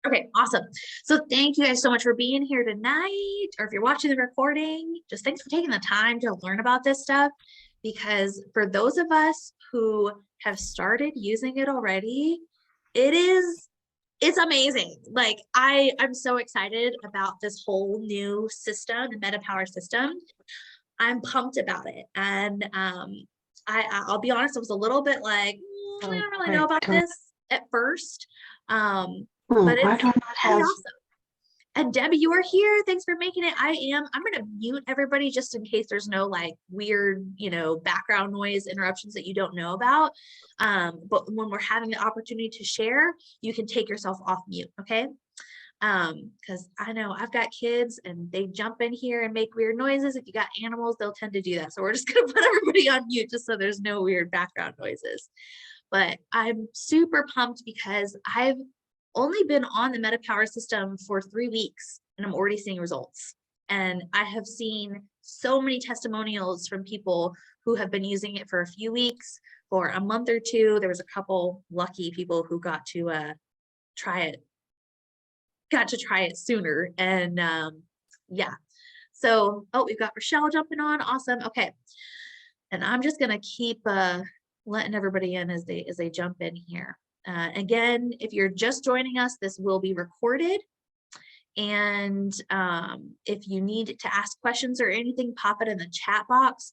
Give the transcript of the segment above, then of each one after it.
Okay, awesome. So thank you guys so much for being here tonight, or if you're watching the recording, just thanks for taking the time to learn about this stuff, because for those of us who have started using it already, it's amazing. Like I'm so excited about this whole new system, the MetaPWR system. I'm pumped about it. And I'll be honest, I was a little bit like, I don't really know about this at first. But it's pretty awesome. And Debbie, you are here. Thanks for making it. I'm going to mute everybody just in case there's no like weird, background noise interruptions that you don't know about. But when we're having the opportunity to share, you can take yourself off mute. Okay. Because I know I've got kids and they jump in here and make weird noises. If you got animals, they'll tend to do that. So we're just going to put everybody on mute just so there's no weird background noises. But I'm super pumped because I've only been on the MetaPWR system for 3 weeks and I'm already seeing results. And I have seen so many testimonials from people who have been using it for a few weeks, for a month or two. There was a couple lucky people who got to try it sooner. And yeah. So, we've got Rochelle jumping on. Awesome. Okay. And I'm just going to keep letting everybody in as they jump in here. Again, if you're just joining us, this will be recorded. And if you need to ask questions or anything, pop it in the chat box.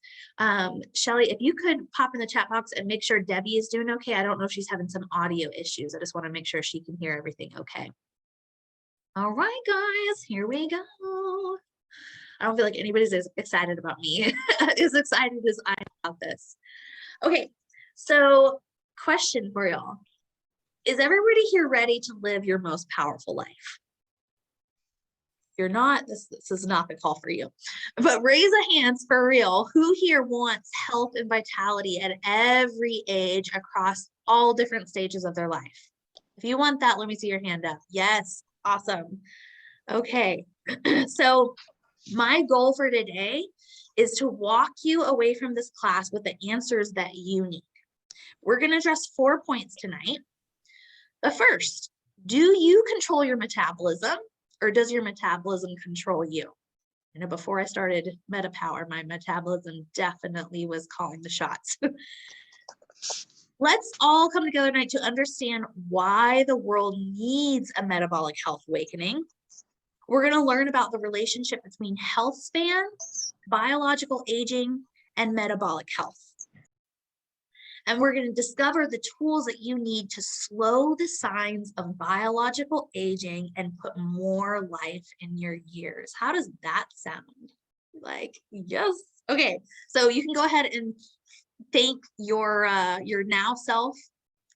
Shelly, if you could pop in the chat box and make sure Debbie is doing okay. I don't know if she's having some audio issues. I just want to make sure she can hear everything okay. All right, guys, here we go. I don't feel like anybody's as excited about me, as excited as I am about this. Okay, so question for y'all. Is everybody here ready to live your most powerful life? If you're not, this is not the call for you. But raise a hands for real. Who here wants health and vitality at every age across all different stages of their life? If you want that, let me see your hand up. Yes, awesome. Okay, so my goal for today is to walk you away from this class with the answers that you need. We're going to address 4 points tonight. But first, do you control your metabolism or does your metabolism control you? Before I started MetaPWR, my metabolism definitely was calling the shots. Let's all come together tonight to understand why the world needs a metabolic health awakening. We're going to learn about the relationship between health span, biological aging, and metabolic health. And we're going to discover the tools that you need to slow the signs of biological aging and put more life in your years. How does that sound? Like, yes. Okay, so you can go ahead and thank your now self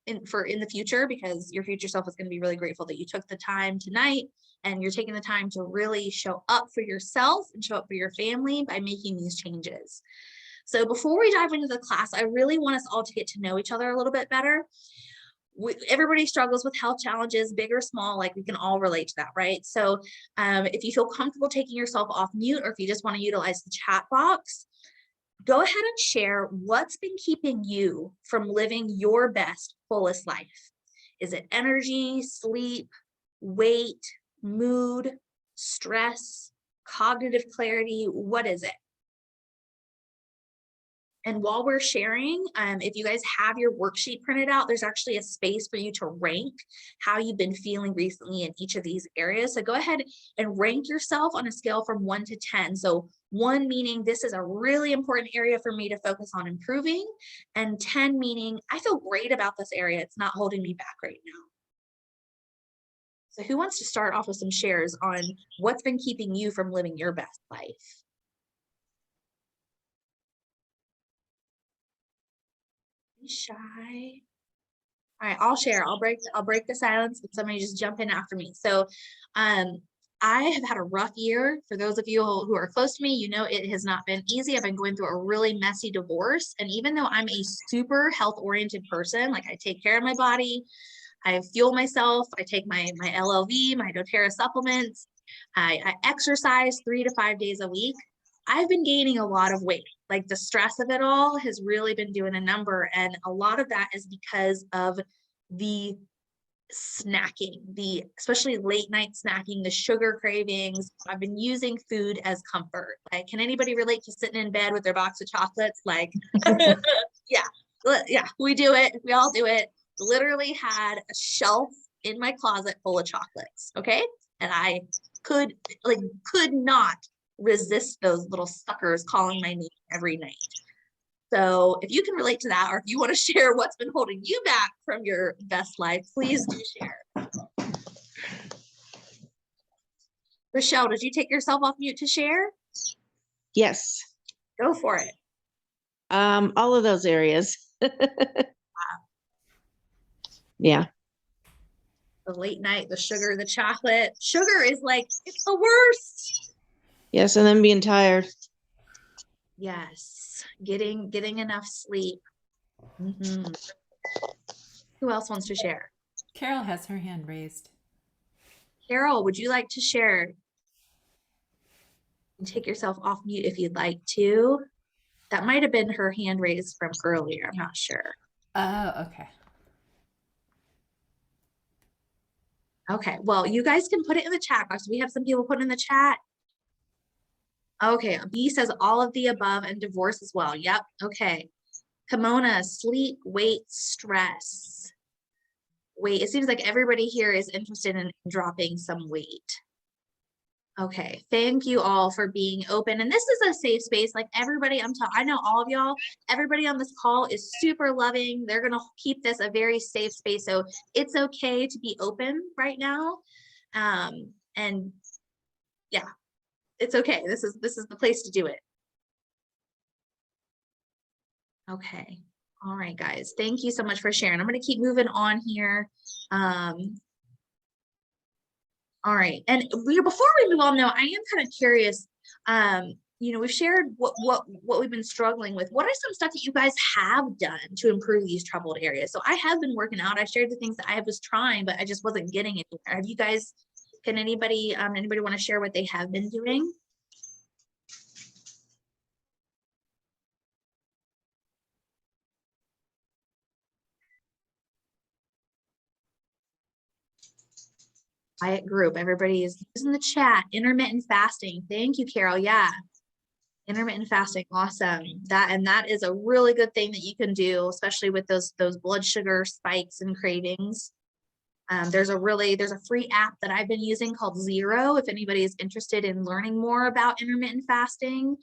in the future, because your future self is going to be really grateful that you took the time tonight and you're taking the time to really show up for yourself and show up for your family by making these changes. So before we dive into the class, I really want us all to get to know each other a little bit better. Everybody struggles with health challenges, big or small, like we can all relate to that, right? So if you feel comfortable taking yourself off mute, or if you just want to utilize the chat box, go ahead and share what's been keeping you from living your best, fullest life. Is it energy, sleep, weight, mood, stress, cognitive clarity? What is it? And while we're sharing, if you guys have your worksheet printed out, there's actually a space for you to rank how you've been feeling recently in each of these areas. So go ahead and rank yourself on a scale from 1 to 10. So 1 meaning this is a really important area for me to focus on improving, and 10 meaning I feel great about this area. It's not holding me back right now. So who wants to start off with some shares on what's been keeping you from living your best life? Shy. All right, I'll share. I'll break the silence, but somebody just jump in after me. So I have had a rough year. For those of you who are close to me, you know it has not been easy. I've been going through a really messy divorce. And even though I'm a super health-oriented person, like I take care of my body, I fuel myself, I take my LLV, my doTERRA supplements, I exercise 3 to 5 days a week. I've been gaining a lot of weight. Like the stress of it all has really been doing a number. And a lot of that is because of the snacking, especially late night snacking, the sugar cravings. I've been using food as comfort. Like, can anybody relate to sitting in bed with their box of chocolates? Like, yeah, we do it. We all do it. Literally had a shelf in my closet full of chocolates. Okay. And I could not resist those little suckers calling my name every night. So if you can relate to that, or if you want to share what's been holding you back from your best life, please do share. Rochelle, did you take yourself off mute to share? Yes. Go for it. All of those areas. Yeah. The late night, the sugar, the chocolate. Sugar is like, it's the worst. Yes, and then being tired. Yes, getting enough sleep. Mm-hmm. Who else wants to share? Carol has her hand raised. Carol, would you like to share? And take yourself off mute if you'd like to. That might have been her hand raised from earlier. I'm not sure. Oh, okay. Okay, well, you guys can put it in the chat box. We have some people put in the chat. Okay, B says all of the above and divorce as well. Yep, okay. Kimona, sleep, weight, stress. Weight, it seems like everybody here is interested in dropping some weight. Okay, thank you all for being open. And this is a safe space. Like everybody, I know all of y'all, everybody on this call is super loving. They're gonna keep this a very safe space. So it's okay to be open right now. And yeah, it's okay. This is the place to do it. Okay. All right, guys. Thank you so much for sharing. I'm gonna keep moving on here. All right, and before we move on though, I am kind of curious, we've shared what we've been struggling with. What are some stuff that you guys have done to improve these troubled areas? So I have been working out. I shared the things that I was trying, but I just wasn't getting anywhere. Have you guys, can anybody want to share what they have been doing? Quiet group. Everybody is using the chat. Intermittent fasting. Thank you, Carol. Yeah. Intermittent fasting. Awesome. That is a really good thing that you can do, especially with those blood sugar spikes and cravings. There's a free app that I've been using called Zero. If anybody is interested in learning more about intermittent fasting,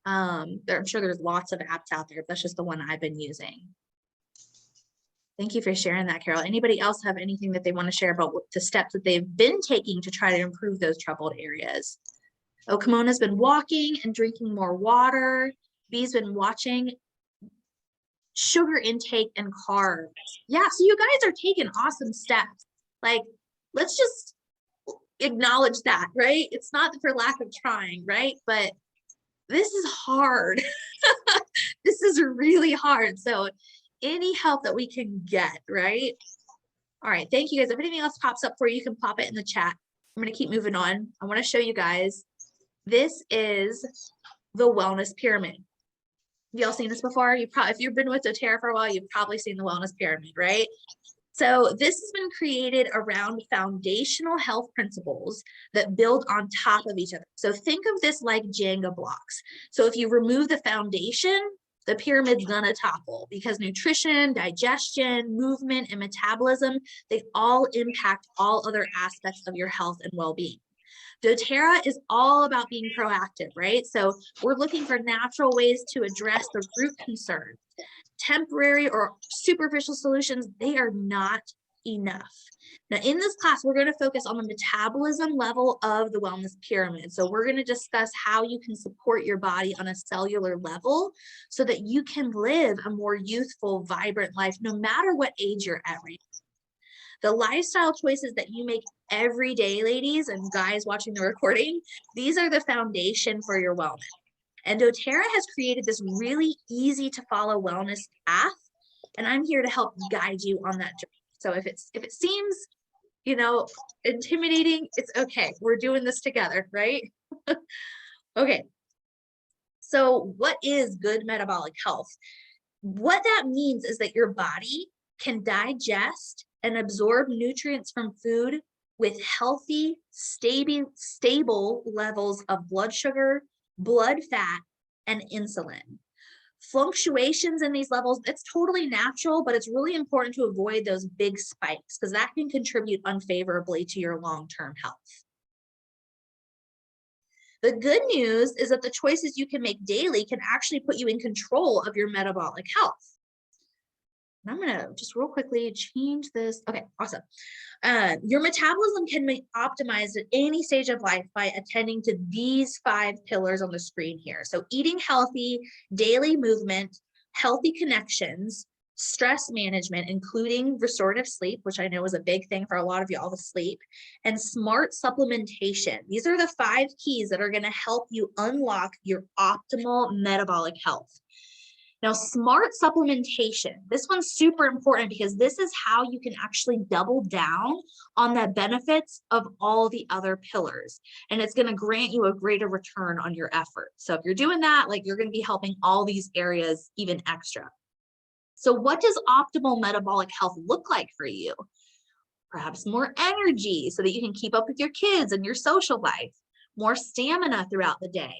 I'm sure there's lots of apps out there. But that's just the one I've been using. Thank you for sharing that, Carol. Anybody else have anything that they want to share about the steps that they've been taking to try to improve those troubled areas? Oh, Kimona's been walking and drinking more water. B's been watching sugar intake and carbs. Yeah, so you guys are taking awesome steps. Like, let's just acknowledge that, right? It's not for lack of trying, right? But this is hard. This is really hard. So any help that we can get, right? All right, thank you guys. If anything else pops up for you, you can pop it in the chat. I'm going to keep moving on. I want to show you guys. This is the wellness pyramid. Y'all seen this before? If you've been with doTERRA for a while, you've probably seen the wellness pyramid, right? So this has been created around foundational health principles that build on top of each other. So think of this like Jenga blocks. So if you remove the foundation, the pyramid's gonna topple because nutrition, digestion, movement, and metabolism, they all impact all other aspects of your health and well-being. doTERRA is all about being proactive, right? So we're looking for natural ways to address the root concerns. Temporary or superficial solutions, they are not enough. Now, in this class, we're going to focus on the metabolism level of the wellness pyramid. So we're going to discuss how you can support your body on a cellular level so that you can live a more youthful, vibrant life, no matter what age you're at right now. The lifestyle choices that you make every day, ladies and guys watching the recording, these are the foundation for your wellness. And doTERRA has created this really easy to follow wellness path, and I'm here to help guide you on that journey. So if it seems, intimidating, it's okay. We're doing this together, right? Okay. So what is good metabolic health? What that means is that your body can digest and absorb nutrients from food with healthy, stable levels of blood sugar, blood fat, and insulin. Fluctuations in these levels, it's totally natural, but it's really important to avoid those big spikes because that can contribute unfavorably to your long-term health. The good news is that the choices you can make daily can actually put you in control of your metabolic health. And I'm gonna just real quickly change this. Okay, awesome. Your metabolism can be optimized at any stage of life by attending to these 5 pillars on the screen here. So eating healthy, daily movement, healthy connections, stress management, including restorative sleep, which I know is a big thing for a lot of y'all to sleep, and smart supplementation. These are the 5 keys that are going to help you unlock your optimal metabolic health. Now, smart supplementation, this one's super important because this is how you can actually double down on the benefits of all the other pillars. And it's going to grant you a greater return on your effort. So if you're doing that, like you're going to be helping all these areas even extra. So what does optimal metabolic health look like for you? Perhaps more energy so that you can keep up with your kids and your social life, more stamina throughout the day,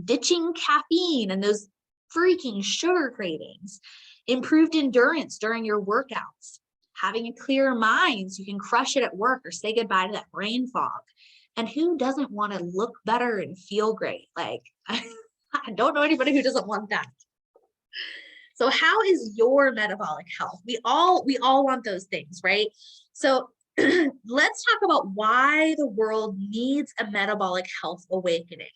ditching caffeine and those freaking sugar cravings, improved endurance during your workouts, having a clearer mind so you can crush it at work or say goodbye to that brain fog. And who doesn't want to look better and feel great? Like, I don't know anybody who doesn't want that. So how is your metabolic health? We all want those things, right? So let's talk about why the world needs a metabolic health awakening.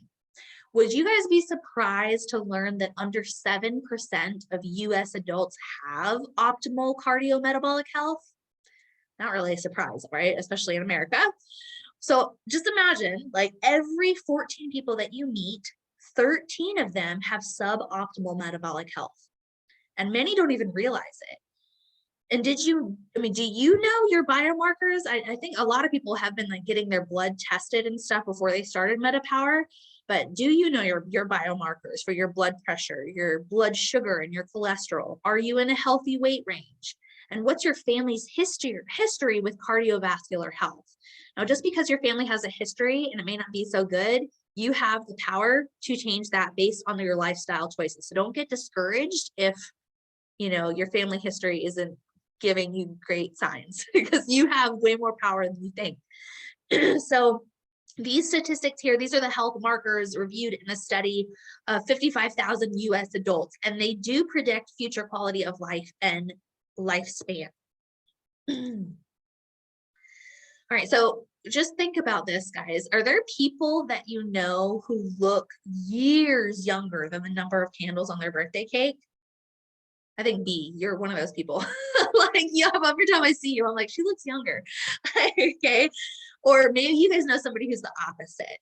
Would you guys be surprised to learn that under 7% of US adults have optimal cardiometabolic health? Not really a surprise, right? Especially in America. So just imagine, like every 14 people that you meet, 13 of them have suboptimal metabolic health. And many don't even realize it. And do you know your biomarkers? I think a lot of people have been like getting their blood tested and stuff before they started MetaPWR, but do you know your biomarkers for your blood pressure, your blood sugar, and your cholesterol? Are you in a healthy weight range? And what's your family's history with cardiovascular health? Now, just because your family has a history and it may not be so good, you have the power to change that based on your lifestyle choices. So don't get discouraged if your family history isn't giving you great signs because you have way more power than you think. So these statistics here, these are the health markers reviewed in a study of 55,000 US adults, and they do predict future quality of life and lifespan. All right, so just think about this, guys. Are there people that you know who look years younger than the number of candles on their birthday cake? I think B, you're one of those people. Like, yeah, every time I see you, I'm like, she looks younger. Okay. Or maybe you guys know somebody who's the opposite.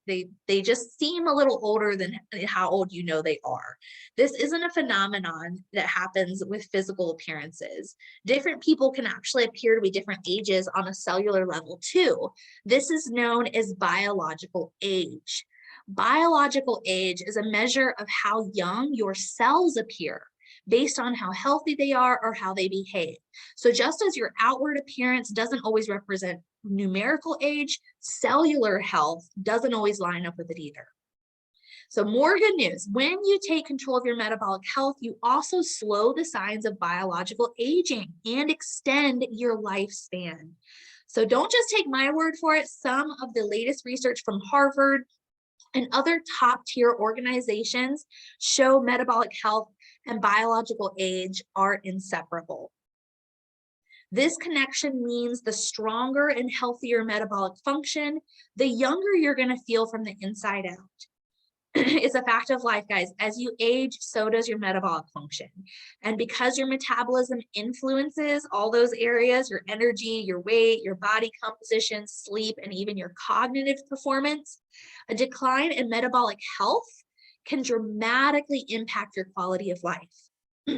They just seem a little older than how old you know they are. This isn't a phenomenon that happens with physical appearances. Different people can actually appear to be different ages on a cellular level too. This is known as biological age. Biological age is a measure of how young your cells appear, based on how healthy they are or how they behave. So just as your outward appearance doesn't always represent numerical age, cellular health doesn't always line up with it either. So more good news, when you take control of your metabolic health, you also slow the signs of biological aging and extend your lifespan. So don't just take my word for it. Some of the latest research from Harvard and other top-tier organizations show metabolic health and biological age are inseparable. This connection means the stronger and healthier metabolic function, the younger you're going to feel from the inside out. It's a fact of life, guys. As you age, so does your metabolic function. And because your metabolism influences all those areas, your energy, your weight, your body composition, sleep, and even your cognitive performance, a decline in metabolic health can dramatically impact your quality of life.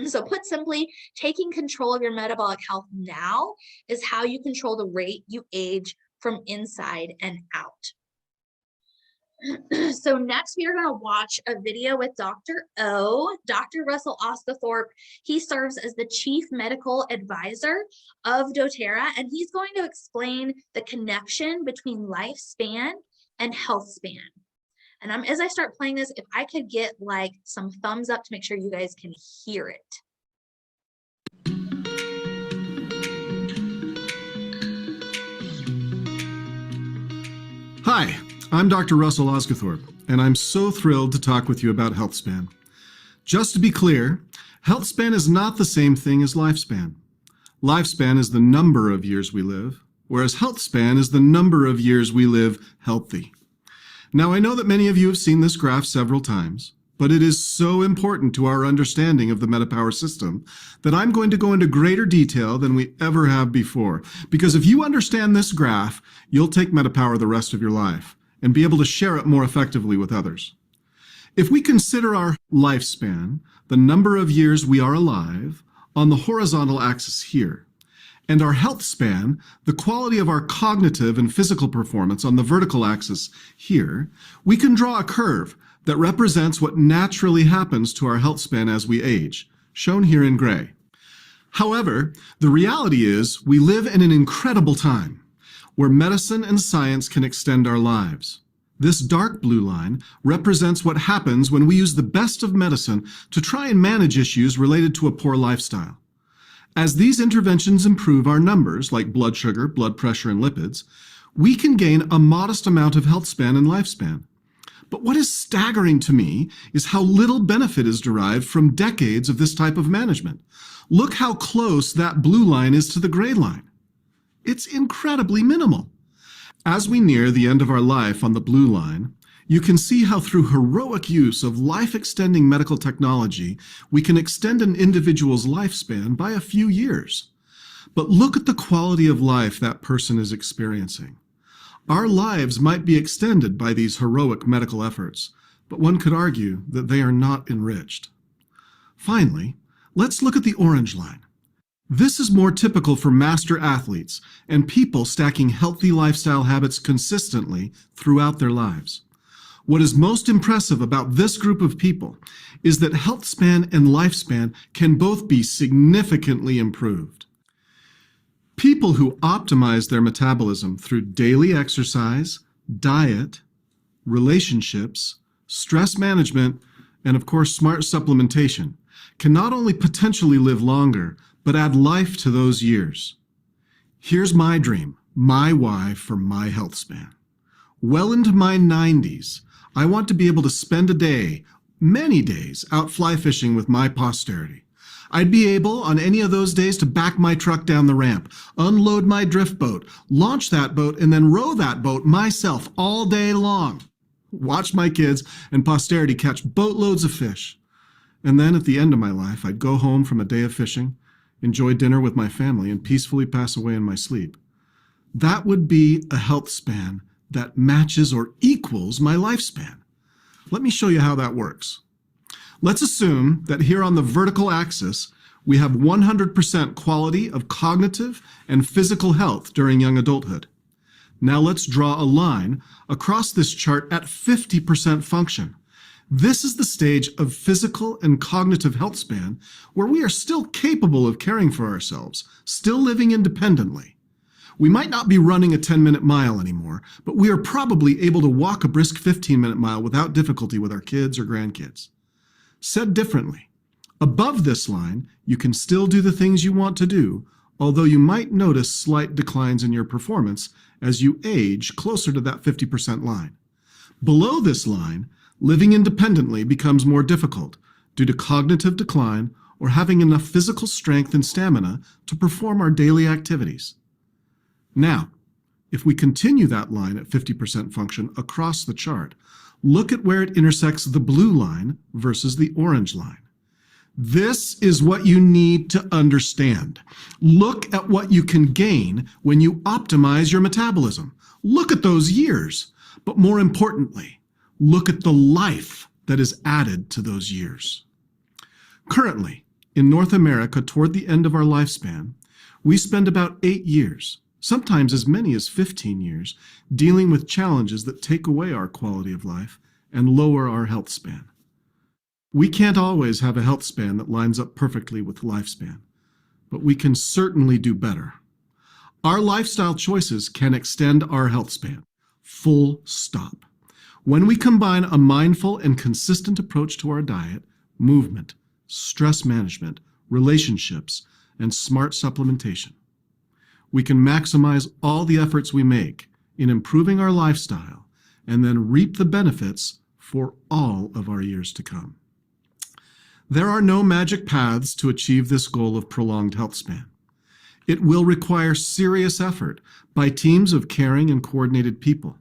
So put simply, taking control of your metabolic health now is how you control the rate you age from inside and out. So next we are going to watch a video with Dr. O, Dr. Russell Osgathorpe. He serves as the Chief Medical Advisor of doTERRA, and he's going to explain the connection between lifespan and health span. And as I start playing this, if I could get like some thumbs up to make sure you guys can hear it. Hi, I'm Dr. Russell Osgathorpe, and I'm so thrilled to talk with you about health span. Just to be clear, health span is not the same thing as lifespan. Lifespan is the number of years we live, whereas health span is the number of years we live healthy. Now, I know that many of you have seen this graph several times, but it is so important to our understanding of the MetaPWR system that I'm going to go into greater detail than we ever have before. Because if you understand this graph, you'll take MetaPWR the rest of your life and be able to share it more effectively with others. If we consider our lifespan, the number of years we are alive, on the horizontal axis here, and our health span, the quality of our cognitive and physical performance on the vertical axis here, we can draw a curve that represents what naturally happens to our health span as we age, shown here in gray. However, the reality is we live in an incredible time where medicine and science can extend our lives. This dark blue line represents what happens when we use the best of medicine to try and manage issues related to a poor lifestyle. As these interventions improve our numbers, like blood sugar, blood pressure, and lipids, we can gain a modest amount of health span and lifespan. But what is staggering to me is how little benefit is derived from decades of this type of management. Look how close that blue line is to the gray line. It's incredibly minimal. As we near the end of our life on the blue line, you can see how through heroic use of life-extending medical technology, we can extend an individual's lifespan by a few years. But look at the quality of life that person is experiencing. Our lives might be extended by these heroic medical efforts, but one could argue that they are not enriched. Finally, let's look at the orange line. This is more typical for master athletes and people stacking healthy lifestyle habits consistently throughout their lives. What is most impressive about this group of people is that health span and lifespan can both be significantly improved. People who optimize their metabolism through daily exercise, diet, relationships, stress management, and of course smart supplementation can not only potentially live longer, but add life to those years. Here's my dream, my why for my health span. Well into my 90s, I want to be able to spend a day, many days, out fly fishing with my posterity. I'd be able, on any of those days, to back my truck down the ramp, unload my drift boat, launch that boat, and then row that boat myself all day long. Watch my kids and posterity catch boatloads of fish. And then at the end of my life, I'd go home from a day of fishing, enjoy dinner with my family, and peacefully pass away in my sleep. That would be a health span that matches or equals my lifespan. Let me show you how that works. Let's assume that here on the vertical axis, we have 100% quality of cognitive and physical health during young adulthood. Now let's draw a line across this chart at 50% function. This is the stage of physical and cognitive health span where we are still capable of caring for ourselves, still living independently. We might not be running a 10-minute mile anymore, but we are probably able to walk a brisk 15-minute mile without difficulty with our kids or grandkids. Said differently, above this line, you can still do the things you want to do, although you might notice slight declines in your performance as you age closer to that 50% line. Below this line, living independently becomes more difficult due to cognitive decline or having enough physical strength and stamina to perform our daily activities. Now, if we continue that line at 50% function across the chart, look at where it intersects the blue line versus the orange line. This is what you need to understand. Look at what you can gain when you optimize your metabolism. Look at those years, but more importantly, look at the life that is added to those years. Currently, in North America, toward the end of our lifespan, we spend about 8 years, sometimes as many as 15 years, dealing with challenges that take away our quality of life and lower our health span. We can't always have a health span that lines up perfectly with lifespan, but we can certainly do better. Our lifestyle choices can extend our health span. Full stop. When we combine a mindful and consistent approach to our diet, movement, stress management, relationships, and smart supplementation, we can maximize all the efforts we make in improving our lifestyle and then reap the benefits for all of our years to come. There are no magic paths to achieve this goal of prolonged health span. It will require serious effort by teams of caring and coordinated people.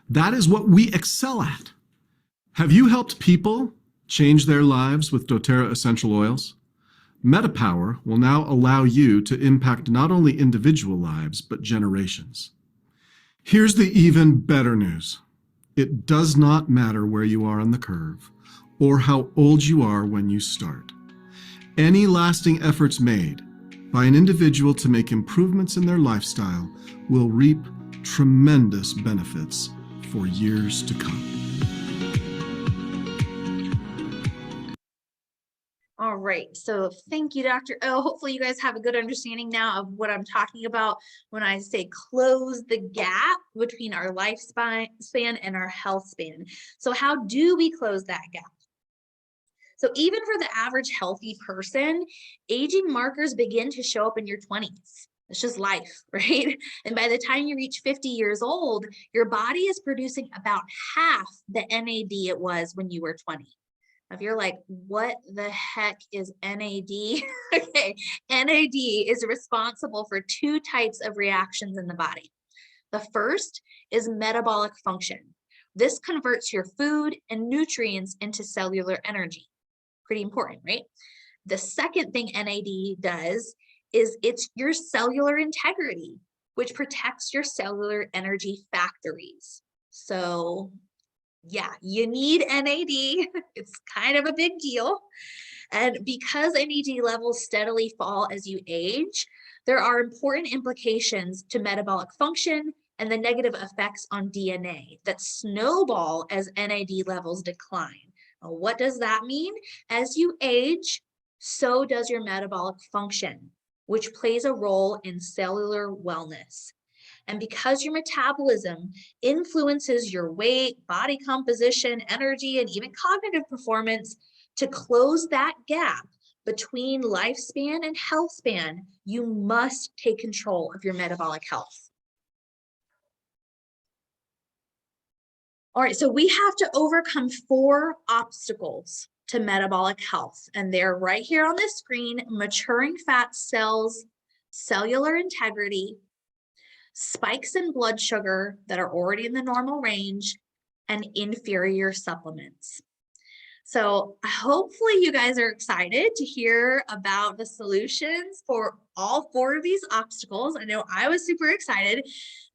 That is what we excel at. Have you helped people change their lives with doTERRA essential oils? MetaPWR will now allow you to impact not only individual lives, but generations. Here's the even better news. It does not matter where you are on the curve or how old you are when you start. Any lasting efforts made by an individual to make improvements in their lifestyle will reap tremendous benefits for years to come. All right, so thank you, Dr. O. Hopefully you guys have a good understanding now of what I'm talking about when I say close the gap between our lifespan and our health span. So how do we close that gap? So even for the average healthy person, aging markers begin to show up in your 20s. It's just life, right? And by the time you reach 50 years old, your body is producing about half the NAD it was when you were 20. If you're like, what the heck is NAD? Okay, NAD is responsible for two types of reactions in the body. The first is metabolic function. This converts your food and nutrients into cellular energy. Pretty important, right? The second thing NAD does is it's your cellular integrity, which protects your cellular energy factories. So yeah, you need NAD. It's kind of a big deal. And because NAD levels steadily fall as you age, there are important implications to metabolic function and the negative effects on DNA that snowball as NAD levels decline. Now, what does that mean? As you age, so does your metabolic function, which plays a role in cellular wellness. And because your metabolism influences your weight, body composition, energy, and even cognitive performance, to close that gap between lifespan and health span, you must take control of your metabolic health. All right, so we have to overcome 4 obstacles to metabolic health, and they're right here on the screen: maturing fat cells, cellular integrity, spikes in blood sugar that are already in the normal range, and inferior supplements. So hopefully you guys are excited to hear about the solutions for all 4 of these obstacles. I know I was super excited.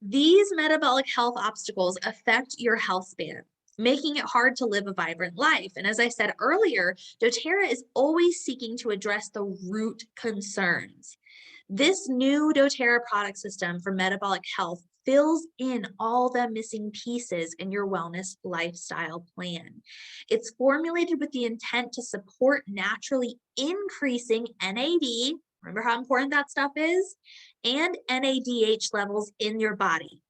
These metabolic health obstacles affect your health span, making it hard to live a vibrant life. And as I said earlier, doTERRA is always seeking to address the root concerns. This new doTERRA product system for metabolic health fills in all the missing pieces in your wellness lifestyle plan. It's formulated with the intent to support naturally increasing NAD, remember how important that stuff is, and NADH levels in your body.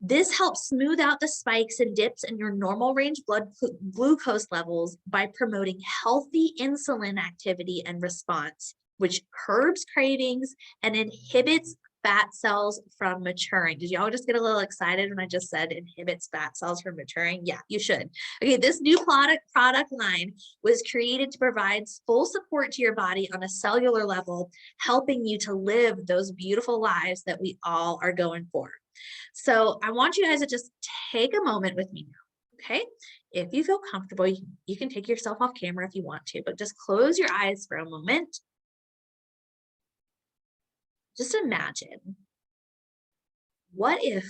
This helps smooth out the spikes and dips in your normal range blood glucose levels by promoting healthy insulin activity and response, which curbs cravings and inhibits fat cells from maturing. Did y'all just get a little excited when I just said inhibits fat cells from maturing? Yeah, you should. Okay, this new product line was created to provide full support to your body on a cellular level, helping you to live those beautiful lives that we all are going for. So I want you guys to just take a moment with me now, okay? If you feel comfortable, you can take yourself off camera if you want to, but just close your eyes for a moment. Just imagine, what if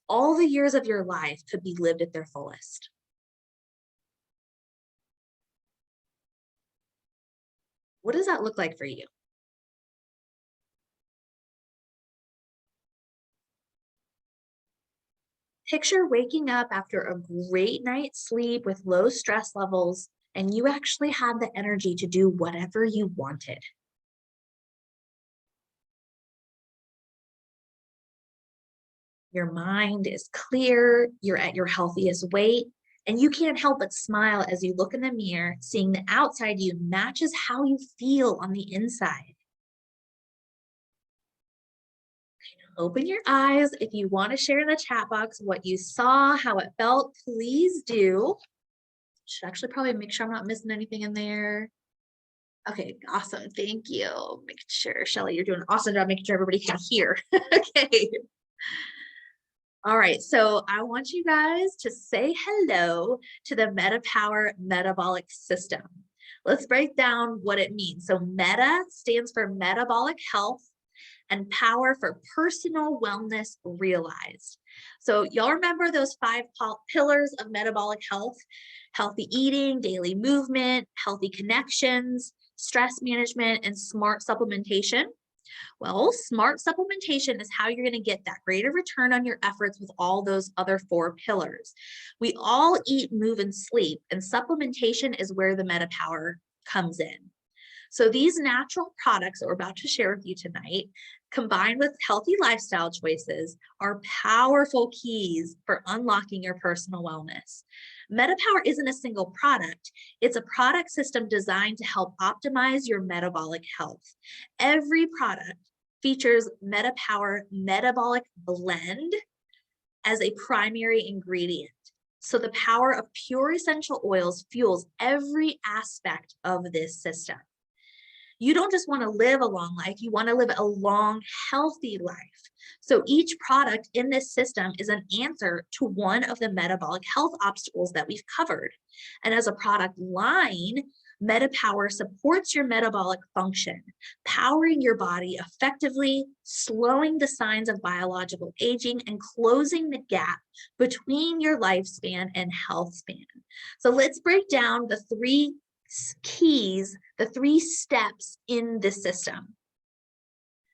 all the years of your life could be lived at their fullest? What does that look like for you? Picture waking up after a great night's sleep with low stress levels, and you actually had the energy to do whatever you wanted. Your mind is clear, you're at your healthiest weight, and you can't help but smile as you look in the mirror, seeing the outside you matches how you feel on the inside. Open your eyes. If you want to share in the chat box what you saw, how it felt, please do. Should actually probably make sure I'm not missing anything in there. Okay, awesome. Thank you. Make sure, Shelly, you're doing an awesome job making sure everybody can hear. Okay. All right, so I want you guys to say hello to the MetaPWR metabolic system. Let's break down what it means. So Meta stands for metabolic health, and power for personal wellness realized. So y'all remember those 5 pillars of metabolic health: healthy eating, daily movement, healthy connections, stress management, and smart supplementation. Well, smart supplementation is how you're going to get that greater return on your efforts with all those other 4 pillars. We all eat, move, and sleep, and supplementation is where the MetaPWR comes in. So these natural products that we're about to share with you tonight, combined with healthy lifestyle choices, are powerful keys for unlocking your personal wellness. MetaPWR isn't a single product. It's a product system designed to help optimize your metabolic health. Every product features MetaPWR Metabolic Blend as a primary ingredient. So the power of pure essential oils fuels every aspect of this system. You don't just want to live a long life, you want to live a long, healthy life. So each product in this system is an answer to one of the metabolic health obstacles that we've covered. And as a product line, MetaPWR supports your metabolic function, powering your body effectively, slowing the signs of biological aging, and closing the gap between your lifespan and health span. So let's break down the 3 keys, the 3 steps in the system.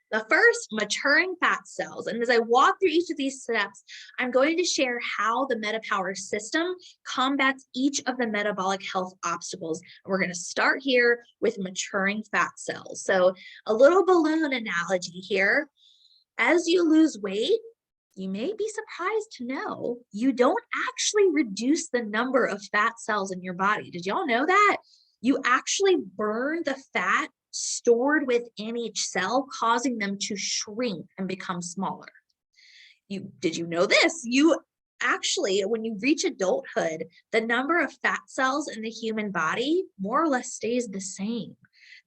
The first, maturing fat cells. And as I walk through each of these steps, I'm going to share how the MetaPWR system combats each of the metabolic health obstacles. We're going to start here with maturing fat cells. So a little balloon analogy here. As you lose weight, you may be surprised to know you don't actually reduce the number of fat cells in your body. Did y'all know that? You actually burn the fat stored within each cell, causing them to shrink and become smaller. Did you know this? You actually, when you reach adulthood, the number of fat cells in the human body more or less stays the same.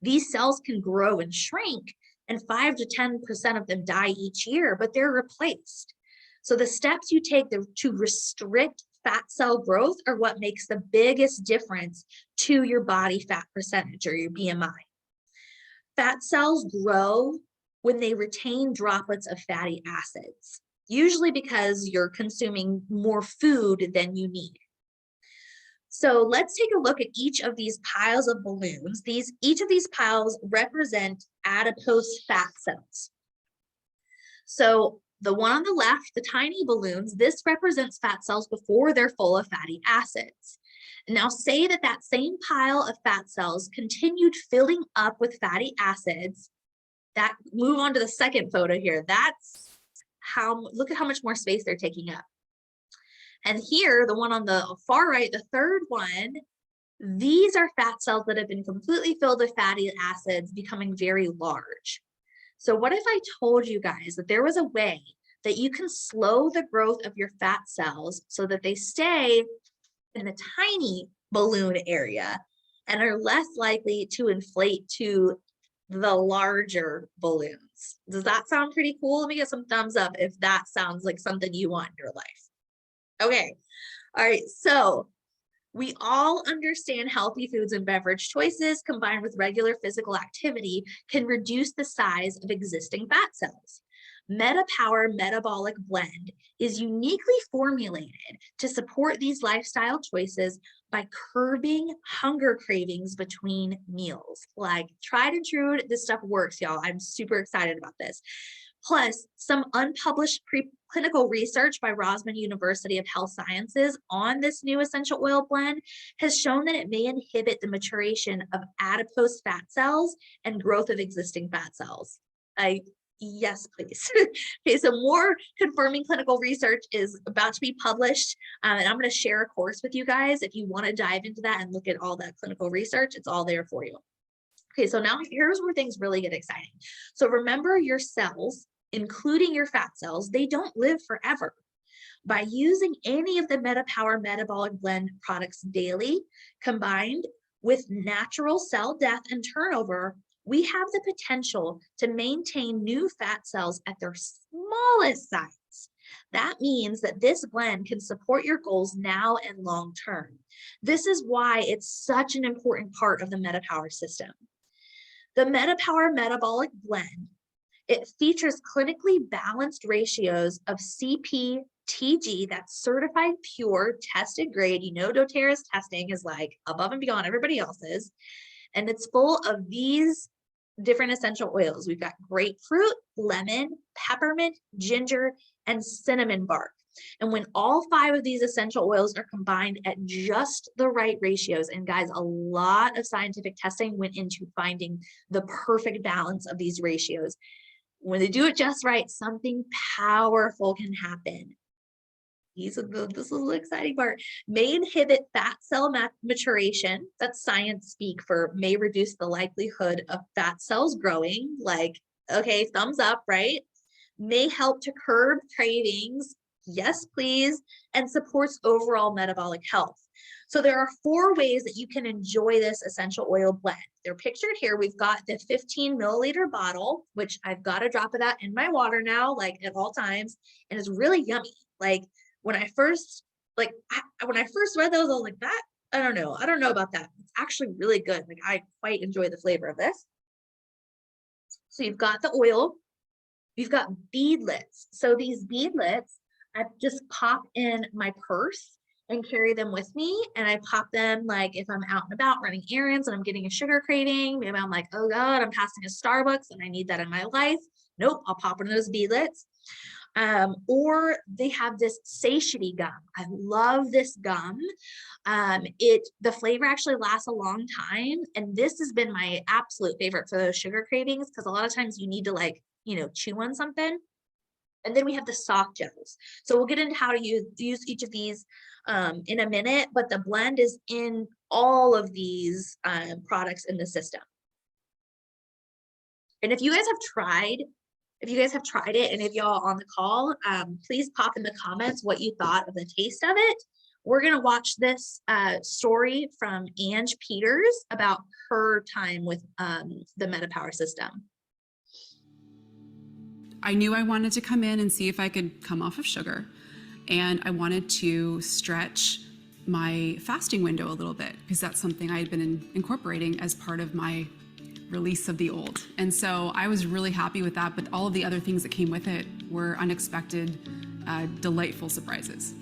These cells can grow and shrink, and 5 to 10% of them die each year, but they're replaced. So the steps you take to restrict fat cell growth are what makes the biggest difference to your body fat percentage or your BMI. Fat cells grow when they retain droplets of fatty acids, usually because you're consuming more food than you need. So let's take a look at each of these piles of balloons. Each of these piles represent adipose fat cells. So the one on the left, the tiny balloons, this represents fat cells before they're full of fatty acids. Now say that same pile of fat cells continued filling up with fatty acids. That move on to the second photo here. That's look at how much more space they're taking up. And here, the one on the far right, the third one, these are fat cells that have been completely filled with fatty acids, becoming very large. So what if I told you guys that there was a way that you can slow the growth of your fat cells so that they stay in the tiny balloon area and are less likely to inflate to the larger balloons? Does that sound pretty cool? Let me get some thumbs up if that sounds like something you want in your life. Okay. All right. So we all understand healthy foods and beverage choices combined with regular physical activity can reduce the size of existing fat cells. MetaPWR Metabolic Blend is uniquely formulated to support these lifestyle choices by curbing hunger cravings between meals. Like tried and true, this stuff works, y'all. I'm super excited about this. Plus, some unpublished preclinical research by Rosman University of Health Sciences on this new essential oil blend has shown that it may inhibit the maturation of adipose fat cells and growth of existing fat cells. Yes, please. Okay, so more confirming clinical research is about to be published, and I'm going to share a course with you guys. If you want to dive into that and look at all that clinical research, it's all there for you. Okay, so now here's where things really get exciting. So remember, your cells, including your fat cells, they don't live forever. By using any of the MetaPWR metabolic blend products daily, combined with natural cell death and turnover, we have the potential to maintain new fat cells at their smallest size. That means that this blend can support your goals now and long term. This is why it's such an important part of the MetaPWR system. The MetaPWR metabolic blend, it features clinically balanced ratios of CP/TG, that's certified pure, tested grade. You know, doTERRA's testing is like above and beyond everybody else's. And it's full of these different essential oils. We've got grapefruit, lemon, peppermint, ginger, and cinnamon bark. And when all 5 of these essential oils are combined at just the right ratios, and guys, a lot of scientific testing went into finding the perfect balance of these ratios. When they do it just right, something powerful can happen. This is the exciting part. May inhibit fat cell maturation. That's science speak for may reduce the likelihood of fat cells growing. Like, okay, thumbs up, right? May help to curb cravings. Yes, please. And supports overall metabolic health. So there are 4 ways that you can enjoy this essential oil blend. They're pictured here. We've got the 15 milliliter bottle, which I've got a drop of that in my water now, like at all times. And it's really yummy. Like, when I first read those, I was like, that, I don't know about that. It's actually really good. Like, I quite enjoy the flavor of this. So you've got the oil, you've got beadlets. So these beadlets, I just pop in my purse and carry them with me. And I pop them like if I'm out and about running errands and I'm getting a sugar craving. Maybe I'm like, oh God, I'm passing a Starbucks and I need that in my life. Nope, I'll pop one of those beadlets. Or they have this satiety gum. I love this gum. The flavor actually lasts a long time. And this has been my absolute favorite for those sugar cravings, because a lot of times you need to, like, chew on something. And then we have the soft gels. So we'll get into how to use each of these in a minute, but the blend is in all of these products in the system. And if you guys have tried it, and if y'all on the call, please pop in the comments what you thought of the taste of it. We're going to watch this story from Ange Peters about her time with the MetaPWR system. I knew I wanted to come in and see if I could come off of sugar, and I wanted to stretch my fasting window a little bit, because that's something I had been incorporating as part of my release of the old. And so I was really happy with that, but all of the other things that came with it were unexpected, delightful surprises.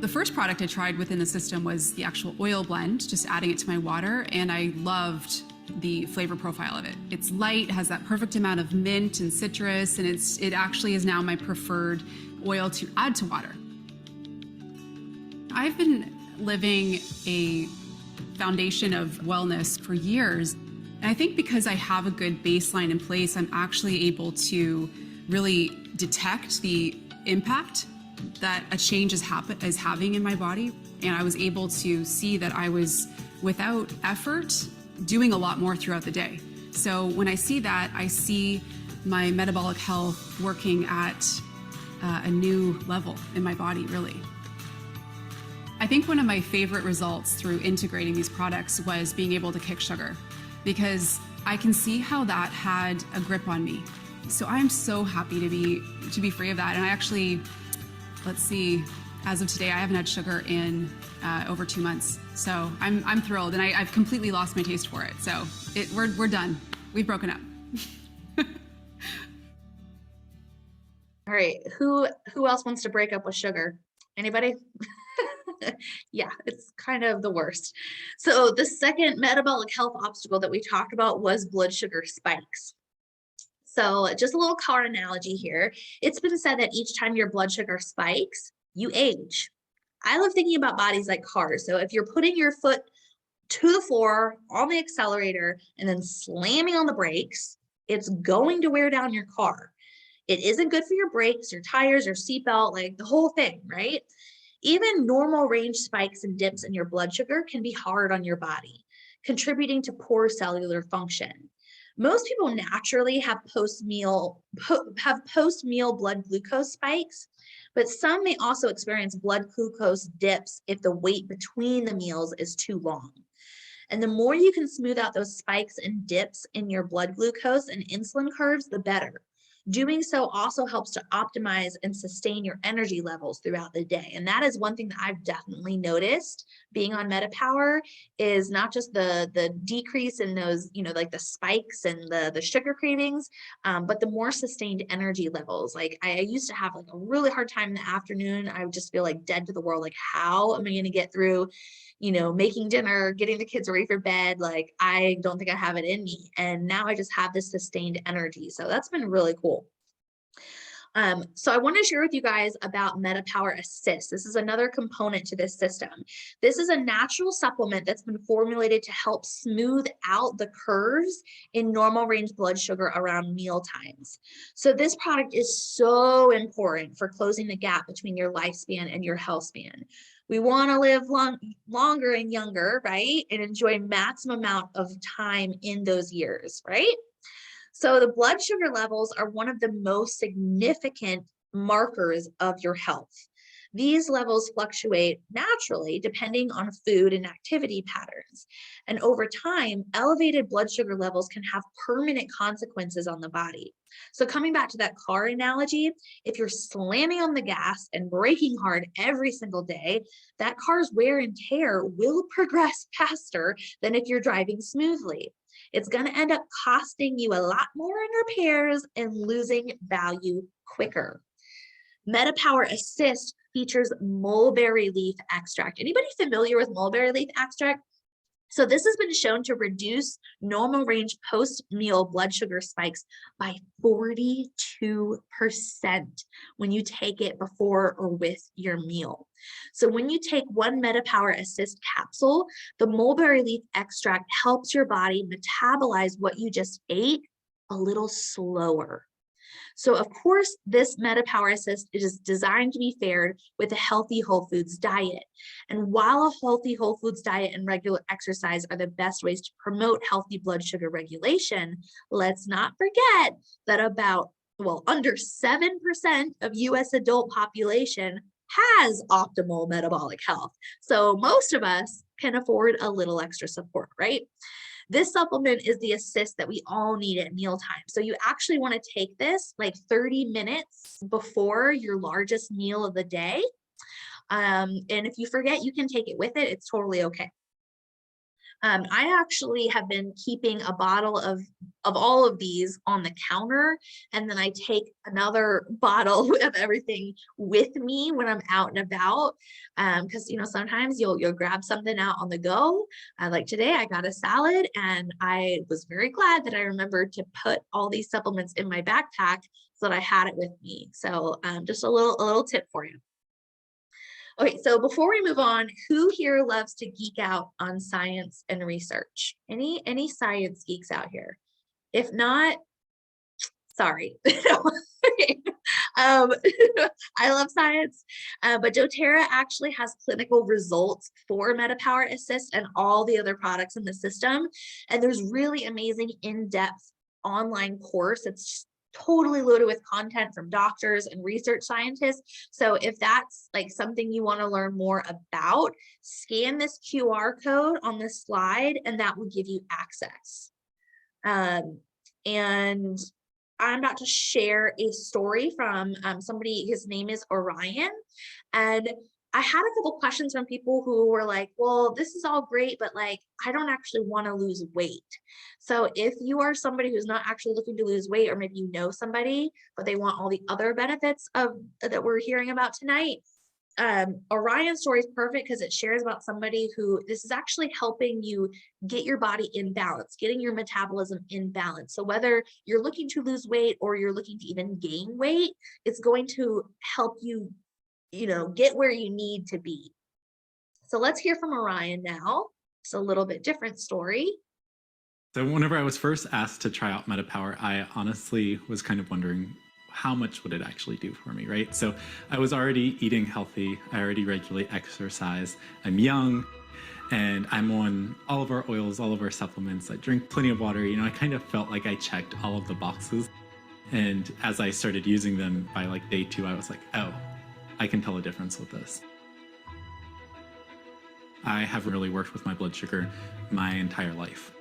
The first product I tried within the system was the actual oil blend, just adding it to my water, and I loved the flavor profile of it. It's light, has that perfect amount of mint and citrus, and it actually is now my preferred oil to add to water. I've been living a foundation of wellness for years. And I think because I have a good baseline in place, I'm actually able to really detect the impact that a change is having in my body. And I was able to see that I was, without effort, doing a lot more throughout the day. So when I see that, I see my metabolic health working at a new level in my body, really. I think one of my favorite results through integrating these products was being able to kick sugar, because I can see how that had a grip on me. So I'm so happy to be free of that. And I actually, let's see, as of today, I haven't had sugar in over 2 months. So I'm thrilled, and I've completely lost my taste for it. So we're done. We've broken up. All right, who else wants to break up with sugar? Anybody? Yeah, it's kind of the worst. So the second metabolic health obstacle that we talked about was blood sugar spikes. So just a little car analogy here. It's been said that each time your blood sugar spikes, you age. I love thinking about bodies like cars. So if you're putting your foot to the floor on the accelerator and then slamming on the brakes, it's going to wear down your car. It isn't good for your brakes, your tires, your seatbelt, like the whole thing, right? Even normal range spikes and dips in your blood sugar can be hard on your body, contributing to poor cellular function. Most people naturally have post-meal blood glucose spikes, but some may also experience blood glucose dips if the wait between the meals is too long. And the more you can smooth out those spikes and dips in your blood glucose and insulin curves, the better. Doing so also helps to optimize and sustain your energy levels throughout the day. And that is one thing that I've definitely noticed being on MetaPWR is not just the decrease in those, like the spikes and the sugar cravings, but the more sustained energy levels. Like I used to have like a really hard time in the afternoon. I would just feel like dead to the world. Like, how am I going to get through making dinner, getting the kids ready for bed? Like, I don't think I have it in me. And now I just have this sustained energy. So that's been really cool. So I want to share with you guys about MetaPWR Assist. This is another component to this system. This is a natural supplement that's been formulated to help smooth out the curves in normal range blood sugar around meal times. So this product is so important for closing the gap between your lifespan and your health span. We want to live longer and younger, right? And enjoy maximum amount of time in those years, right? So the blood sugar levels are one of the most significant markers of your health. These levels fluctuate naturally depending on food and activity patterns. And over time, elevated blood sugar levels can have permanent consequences on the body. So coming back to that car analogy, if you're slamming on the gas and braking hard every single day, that car's wear and tear will progress faster than if you're driving smoothly. It's going to end up costing you a lot more in repairs and losing value quicker. MetaPWR Assist features mulberry leaf extract. Anybody familiar with mulberry leaf extract? So this has been shown to reduce normal range post-meal blood sugar spikes by 42% when you take it before or with your meal. So when you take one MetaPWR Assist capsule, the mulberry leaf extract helps your body metabolize what you just ate a little slower. So of course, this MetaPWR Assist is designed to be paired with a healthy whole foods diet. And while a healthy whole foods diet and regular exercise are the best ways to promote healthy blood sugar regulation, let's not forget that under 7% of US adult population has optimal metabolic health. So most of us can afford a little extra support, right? This supplement is the assist that we all need at mealtime. So you actually want to take this like 30 minutes before your largest meal of the day. And if you forget, you can take it with it. It's totally okay. I actually have been keeping a bottle of all of these on the counter, and then I take another bottle of everything with me when I'm out and about, because sometimes you'll grab something out on the go. Like today, I got a salad, and I was very glad that I remembered to put all these supplements in my backpack so that I had it with me. So just a little tip for you. Okay, so before we move on, who here loves to geek out on science and research? Any science geeks out here? If not, sorry. Okay. I love science, but doTERRA actually has clinical results for MetaPWR Assist and all the other products in the system. And there's really amazing in-depth online course. It's totally loaded with content from doctors and research scientists. So if that's like something you want to learn more about, scan this QR code on this slide and that will give you access. And I'm about to share a story from somebody, his name is Orion. And I had a couple questions from people who were like, well, this is all great, but like, I don't actually want to lose weight. So if you are somebody who's not actually looking to lose weight, or maybe you know somebody, but they want all the other benefits of that we're hearing about tonight, Orion's story is perfect because it shares about somebody who this is actually helping you get your body in balance, getting your metabolism in balance. So whether you're looking to lose weight or you're looking to even gain weight, it's going to help you, get where you need to be. So let's hear from Orion now. It's a little bit different story. So whenever I was first asked to try out MetaPWR, I honestly was kind of wondering how much would it actually do for me, right? So I was already eating healthy. I already regularly exercise. I'm young and I'm on all of our oils, all of our supplements. I drink plenty of water. I kind of felt like I checked all of the boxes. And as I started using them by like day 2, I was like, oh, I can tell a difference with this. I haven't really worked with my blood sugar my entire life.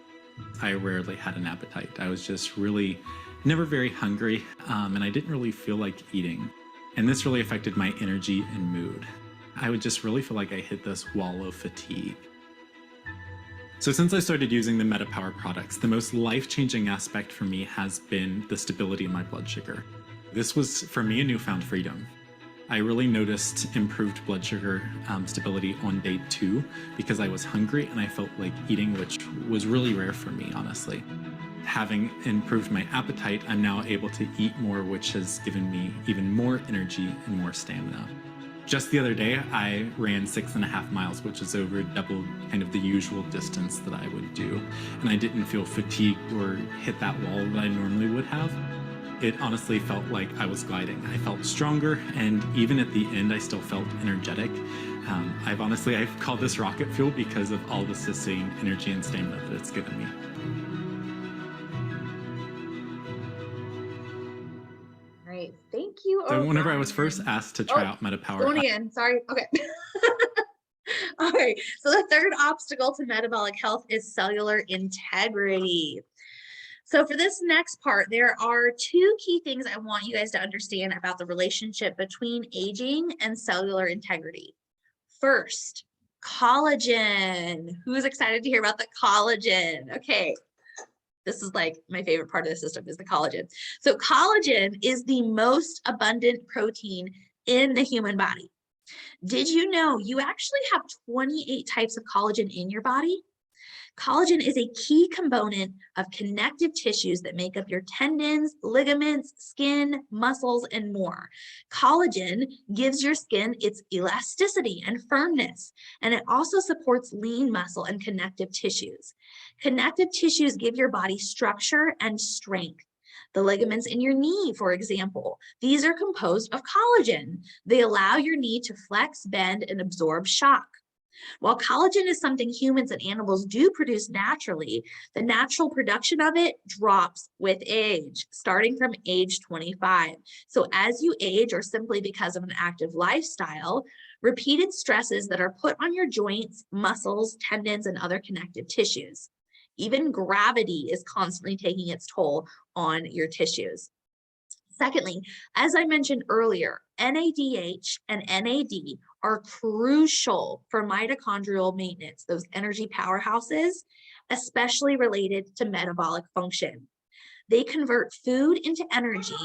I rarely had an appetite. I was just really never very hungry, and I didn't really feel like eating. And this really affected my energy and mood. I would just really feel like I hit this wall of fatigue. So since I started using the MetaPWR products, the most life-changing aspect for me has been the stability in my blood sugar. This was, for me, a newfound freedom. I really noticed improved blood sugar stability on day 2 because I was hungry and I felt like eating, which was really rare for me, honestly. Having improved my appetite, I'm now able to eat more, which has given me even more energy and more stamina. Just the other day, I ran 6.5 miles, which is over double kind of the usual distance that I would do. And I didn't feel fatigued or hit that wall that I normally would have. It honestly felt like I was gliding. I felt stronger, and even at the end, I still felt energetic. I've called this rocket fuel because of all the sustained energy and stamina that it's given me. Great, thank you. So whenever I was Orion. first asked to try out MetaPWR, Going again, sorry, okay. All right, so the third obstacle to metabolic health is cellular integrity. So for this next part, there are 2 key things I want you guys to understand about the relationship between aging and cellular integrity. First, collagen. Who's excited to hear about the collagen? Okay, this is like my favorite part of the system is the collagen. So collagen is the most abundant protein in the human body. Did you know you actually have 28 types of collagen in your body? Collagen is a key component of connective tissues that make up your tendons, ligaments, skin, muscles, and more. Collagen gives your skin its elasticity and firmness, and it also supports lean muscle and connective tissues. Connective tissues give your body structure and strength. The ligaments in your knee, for example, these are composed of collagen. They allow your knee to flex, bend, and absorb shock. While collagen is something humans and animals do produce naturally, the natural production of it drops with age, starting from age 25. So as you age, or simply because of an active lifestyle, repeated stresses that are put on your joints, muscles, tendons, and other connective tissues. Even gravity is constantly taking its toll on your tissues. Secondly, as I mentioned earlier, NADH and NAD are crucial for mitochondrial maintenance, those energy powerhouses, especially related to metabolic function. They convert food into energy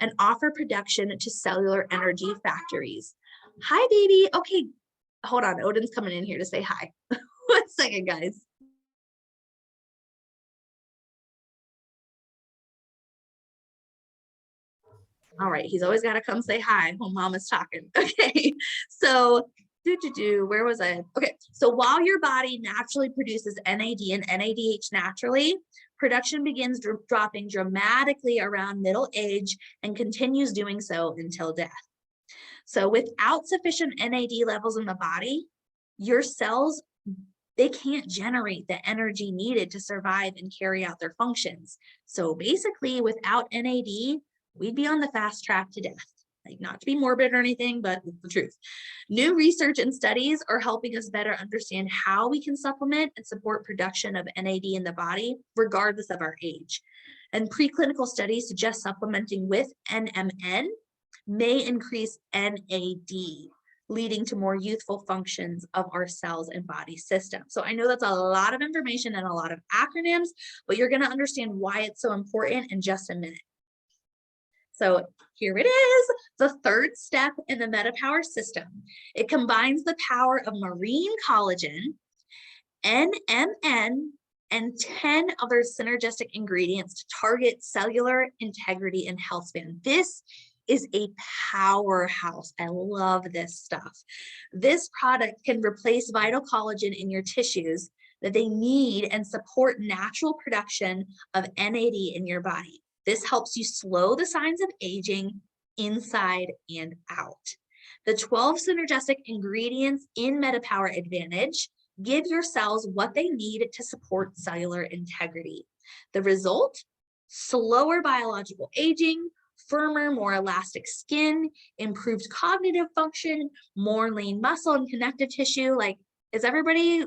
and offer production to cellular energy factories. Hi, baby. Okay, hold on. Odin's coming in here to say hi. 1 second, guys. All right, he's always got to come say hi when mama's talking. Okay, so where was I? Okay, so while your body naturally produces NAD and NADH naturally, production begins dropping dramatically around middle age and continues doing so until death. So without sufficient NAD levels in the body, your cells, they can't generate the energy needed to survive and carry out their functions. So basically, without NAD, we'd be on the fast track to death. Like, not to be morbid or anything, but it's the truth. New research and studies are helping us better understand how we can supplement and support production of NAD in the body, regardless of our age. And preclinical studies suggest supplementing with NMN may increase NAD, leading to more youthful functions of our cells and body system. So I know that's a lot of information and a lot of acronyms, but you're going to understand why it's so important in just a minute. So here it is, the third step in the MetaPWR system. It combines the power of marine collagen, NMN, and 10 other synergistic ingredients to target cellular integrity and health span. This is a powerhouse. I love this stuff. This product can replace vital collagen in your tissues that they need and support natural production of NAD in your body. This helps you slow the signs of aging inside and out. The 12 synergistic ingredients in MetaPWR Advantage give your cells what they need to support cellular integrity. The result? Slower biological aging, firmer, more elastic skin, improved cognitive function, more lean muscle and connective tissue. Like, is everybody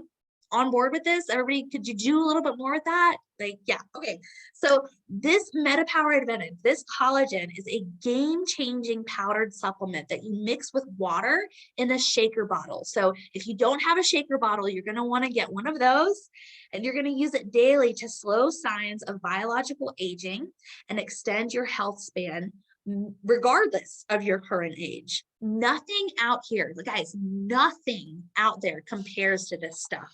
on board with this? Everybody, could you do a little bit more with that? Like, yeah, okay. So this MetaPWR Advantage, this collagen is a game-changing powdered supplement that you mix with water in a shaker bottle. So if you don't have a shaker bottle, you're gonna wanna get one of those, and you're gonna use it daily to slow signs of biological aging and extend your health span regardless of your current age. Nothing out here, guys, nothing out there compares to this stuff.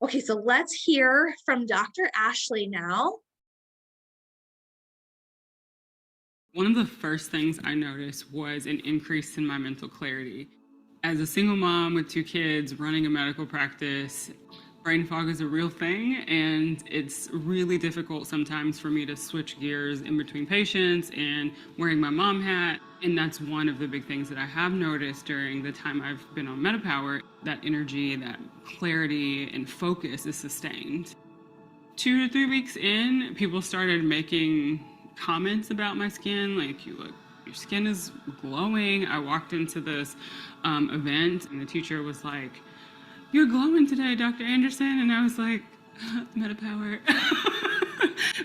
Okay, so let's hear from Dr. Ashley now. One of the first things I noticed was an increase in my mental clarity. As a single mom with 2 kids running a medical practice, brain fog is a real thing, and it's really difficult sometimes for me to switch gears in between patients and wearing my mom hat. And that's one of the big things that I have noticed during the time I've been on MetaPWR. That energy, that clarity and focus is sustained. 2 to 3 weeks in, people started making comments about my skin, like, your skin is glowing. I walked into this event and the teacher was like, "You're glowing today, Dr. Anderson." And I was like, MetaPWR.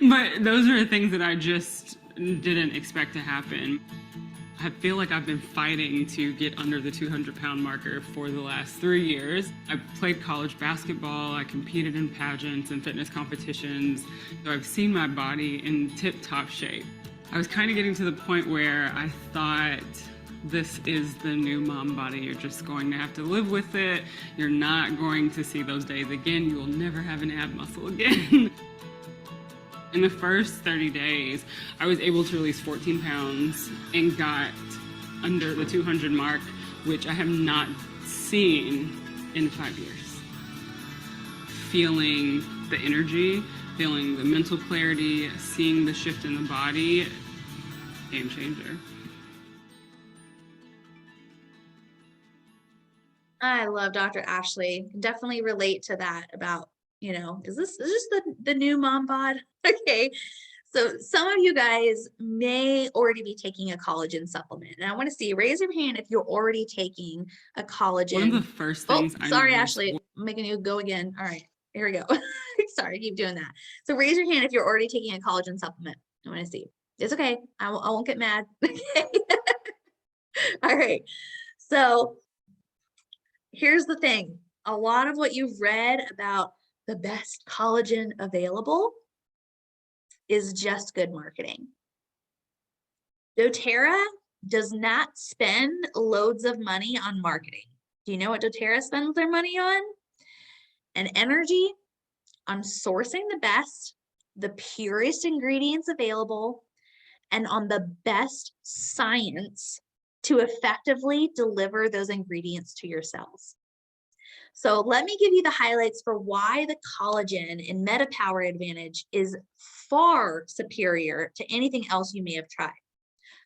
But those are the things that I just didn't expect to happen. I feel like I've been fighting to get under the 200-pound marker for the last 3 years. I played college basketball, I competed in pageants and fitness competitions, so I've seen my body in tip-top shape. I was kind of getting to the point where I thought, this is the new mom body. You're just going to have to live with it. You're not going to see those days again. You will never have an ab muscle again. In the first 30 days, I was able to release 14 pounds and got under the 200 mark, which I have not seen in 5 years. Feeling the energy, feeling the mental clarity, seeing the shift in the body, game changer. I love Dr. Ashley. Can definitely relate to that about, is this the new mom bod? Okay. So some of you guys may already be taking a collagen supplement. And I want to see, raise your hand if you're already taking a collagen. One of the first things I sorry, noticed. Ashley, I'm making you go again. All right, here we go. Sorry, I keep doing that. So raise your hand if you're already taking a collagen supplement. I want to see. It's okay. I won't get mad. Okay. All right. So here's the thing. A lot of what you've read about the best collagen available is just good marketing. doTERRA does not spend loads of money on marketing. Do you know what doTERRA spends their money on? And energy on sourcing the best, the purest ingredients available, and on the best science to effectively deliver those ingredients to your cells. So let me give you the highlights for why the collagen in MetaPWR Advantage is far superior to anything else you may have tried.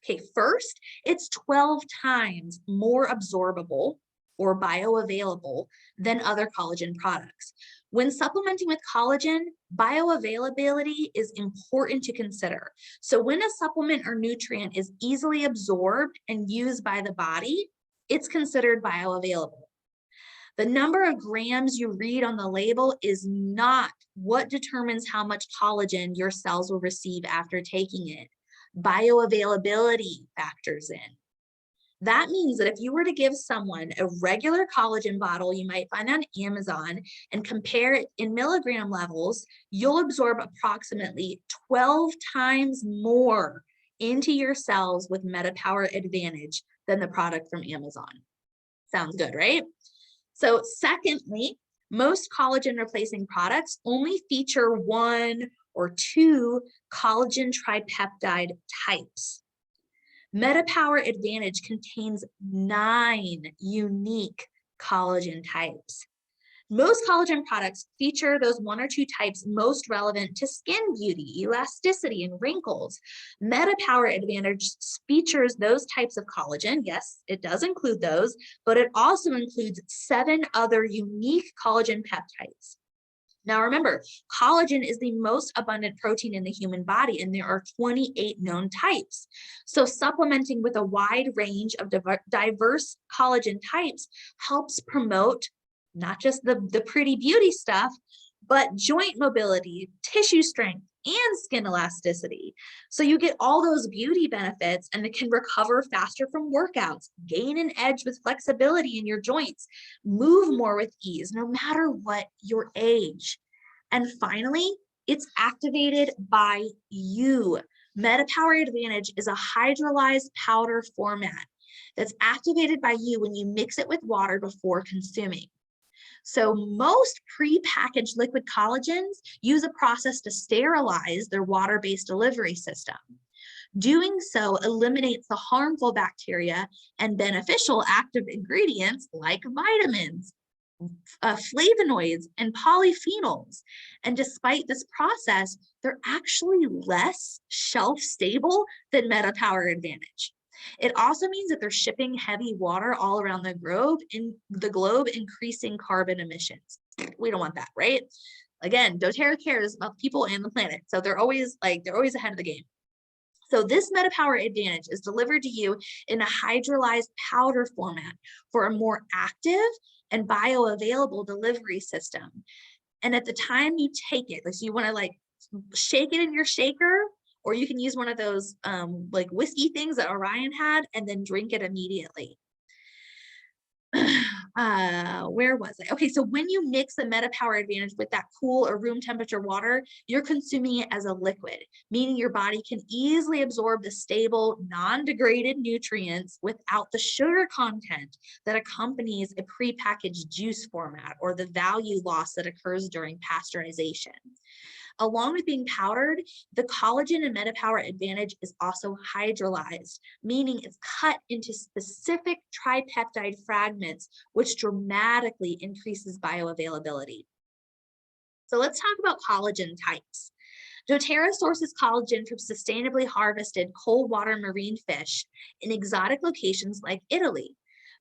Okay, first, it's 12 times more absorbable or bioavailable than other collagen products. When supplementing with collagen, bioavailability is important to consider. So when a supplement or nutrient is easily absorbed and used by the body, it's considered bioavailable. The number of grams you read on the label is not what determines how much collagen your cells will receive after taking it. Bioavailability factors in. That means that if you were to give someone a regular collagen bottle you might find on Amazon and compare it in milligram levels, you'll absorb approximately 12 times more into your cells with MetaPWR Advantage than the product from Amazon. Sounds good, right? So secondly, most collagen replacing products only feature 1 or 2 collagen tripeptide types. MetaPWR Advantage contains 9 unique collagen types. Most collagen products feature those 1 or 2 types most relevant to skin beauty, elasticity, and wrinkles. MetaPWR Advantage features those types of collagen. Yes, it does include those, but it also includes 7 other unique collagen peptides. Now remember, collagen is the most abundant protein in the human body, and there are 28 known types. So supplementing with a wide range of diverse collagen types helps promote not just the pretty beauty stuff, but joint mobility, tissue strength, and skin elasticity. So you get all those beauty benefits, and it can recover faster from workouts, gain an edge with flexibility in your joints, move more with ease, no matter what your age. And finally, it's activated by you. MetaPWR Advantage is a hydrolyzed powder format that's activated by you when you mix it with water before consuming. So most pre-packaged liquid collagens use a process to sterilize their water-based delivery system. Doing so eliminates the harmful bacteria and beneficial active ingredients like vitamins, flavonoids, and polyphenols. And despite this process, they're actually less shelf stable than MetaPWR Advantage. It also means that they're shipping heavy water all around the globe, increasing carbon emissions. We don't want that, right? Again, doTERRA cares about people and the planet. So they're always ahead of the game. So this MetaPWR Advantage is delivered to you in a hydrolyzed powder format for a more active and bioavailable delivery system. And at the time you take it, so you want to shake it in your shaker, or you can use one of those whiskey things that Orion had and then drink it immediately. Where was I? Okay, so when you mix the MetaPWR Advantage with that cool or room temperature water, you're consuming it as a liquid, meaning your body can easily absorb the stable, non-degraded nutrients without the sugar content that accompanies a prepackaged juice format or the value loss that occurs during pasteurization. Along with being powdered, the collagen in MetaPWR Advantage is also hydrolyzed, meaning it's cut into specific tripeptide fragments, which dramatically increases bioavailability. So let's talk about collagen types. doTERRA sources collagen from sustainably harvested cold water marine fish in exotic locations like Italy.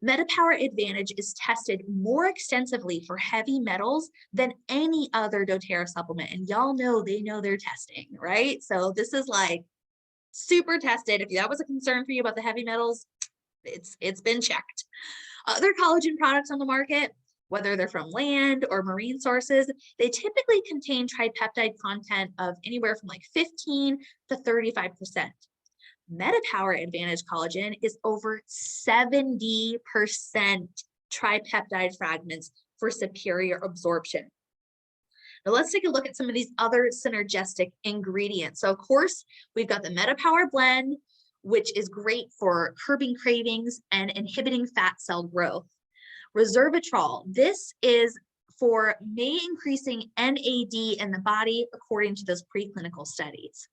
MetaPWR Advantage is tested more extensively for heavy metals than any other doTERRA supplement. And y'all know they know their testing, right? So this is super tested. If that was a concern for you about the heavy metals, it's been checked. Other collagen products on the market, whether they're from land or marine sources, they typically contain tripeptide content of anywhere from 15 to 35%. MetaPWR Advantage collagen is over 70% tripeptide fragments for superior absorption. Now let's take a look at some of these other synergistic ingredients. So of course, we've got the MetaPWR blend, which is great for curbing cravings and inhibiting fat cell growth. Resveratrol, this is for increasing NAD in the body according to those preclinical studies.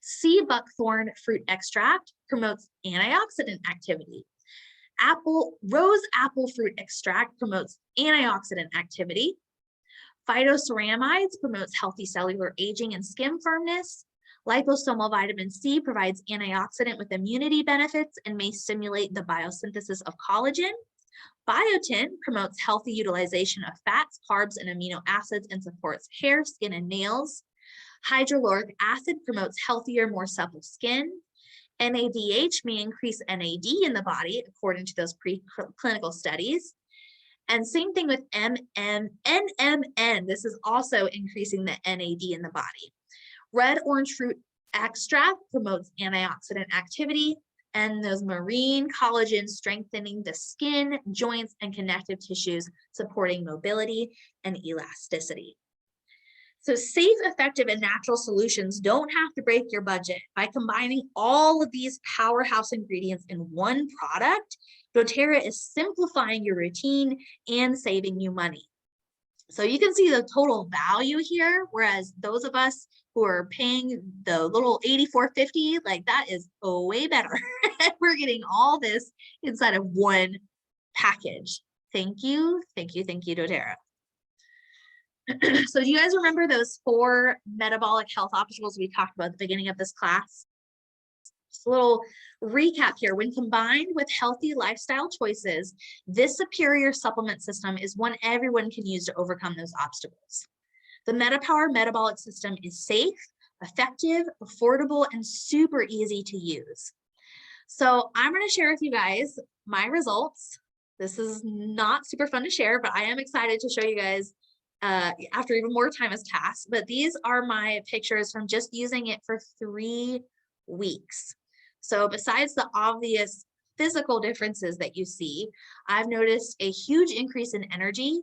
Sea buckthorn fruit extract promotes antioxidant activity. Rose apple fruit extract promotes antioxidant activity. Phytoceramides promotes healthy cellular aging and skin firmness. Liposomal vitamin C provides antioxidant with immunity benefits and may stimulate the biosynthesis of collagen. Biotin promotes healthy utilization of fats, carbs, and amino acids and supports hair, skin, and nails. Hydroloric acid promotes healthier, more supple skin. NADH may increase NAD in the body, according to those preclinical studies. And same thing with NMN. This is also increasing the NAD in the body. Red orange fruit extract promotes antioxidant activity, and those marine collagen strengthening the skin, joints, and connective tissues, supporting mobility and elasticity. So safe, effective, and natural solutions don't have to break your budget. By combining all of these powerhouse ingredients in one product, doTERRA is simplifying your routine and saving you money. So you can see the total value here, whereas those of us who are paying the little $84.50, like that is way better. We're getting all this inside of one package. Thank you, thank you, thank you, doTERRA. So do you guys remember those 4 metabolic health obstacles we talked about at the beginning of this class? Just a little recap here. When combined with healthy lifestyle choices, this superior supplement system is one everyone can use to overcome those obstacles. The MetaPWR metabolic system is safe, effective, affordable, and super easy to use. So I'm going to share with you guys my results. This is not super fun to share, but I am excited to show you guys after even more time has passed. But these are my pictures from just using it for 3 weeks. So besides the obvious physical differences that you see, I've noticed a huge increase in energy,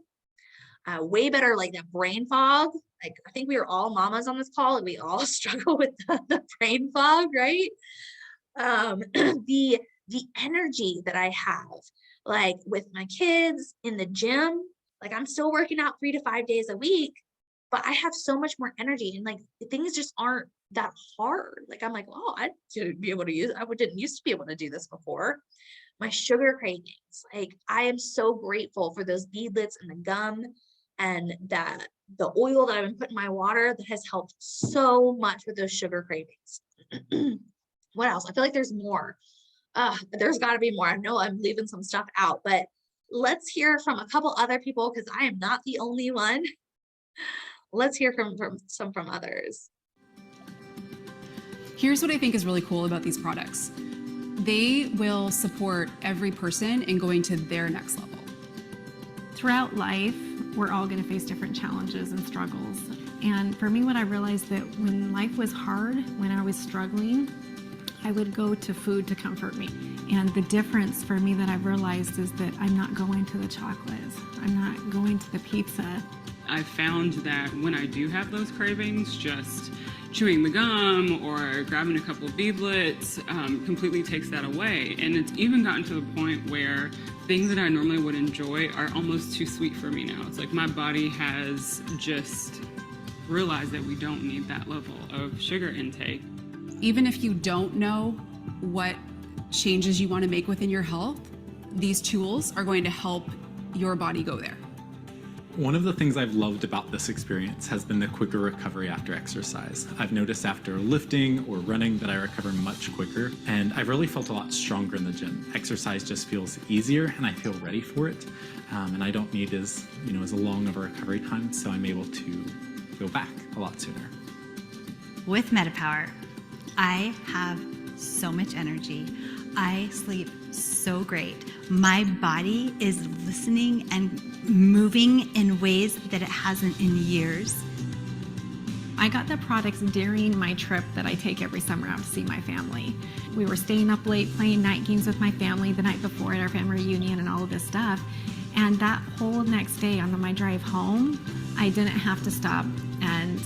way better, like that brain fog. Like I think we are all mamas on this call and we all struggle with the brain fog, right? The energy that I have, like with my kids in the gym, like I'm still working out 3 to 5 days a week, but I have so much more energy and like things just aren't that hard. Like I'm like, oh, I didn't used to be able to do this before. My sugar cravings, like I am so grateful for those beadlets and the gum and the oil that I've been putting in my water that has helped so much with those sugar cravings. What else? I feel like there's more. There's got to be more. I know I'm leaving some stuff out, but let's hear from a couple other people because I am not the only one. Let's hear from others. Here's what I think is really cool about these products. They will support every person in going to their next level. Throughout life, we're all going to face different challenges and struggles. And for me, what I realized that when life was hard, when I was struggling, I would go to food to comfort me. And the difference for me that I've realized is that I'm not going to the chocolates. I'm not going to the pizza. I found that when I do have those cravings, just chewing the gum or grabbing a couple of beadlets completely takes that away. And it's even gotten to the point where things that I normally would enjoy are almost too sweet for me now. It's like my body has just realized that we don't need that level of sugar intake. Even if you don't know what changes you want to make within your health, these tools are going to help your body go there. One of the things I've loved about this experience has been the quicker recovery after exercise. I've noticed after lifting or running that I recover much quicker, and I've really felt a lot stronger in the gym. Exercise just feels easier and I feel ready for it. And I don't need as long of a recovery time, so I'm able to go back a lot sooner. With MetaPWR, I have so much energy. I sleep so great. My body is listening and moving in ways that it hasn't in years. I got the products during my trip that I take every summer out to see my family. We were staying up late playing night games with my family the night before at our family reunion and all of this stuff. And that whole next day on my drive home, I didn't have to stop and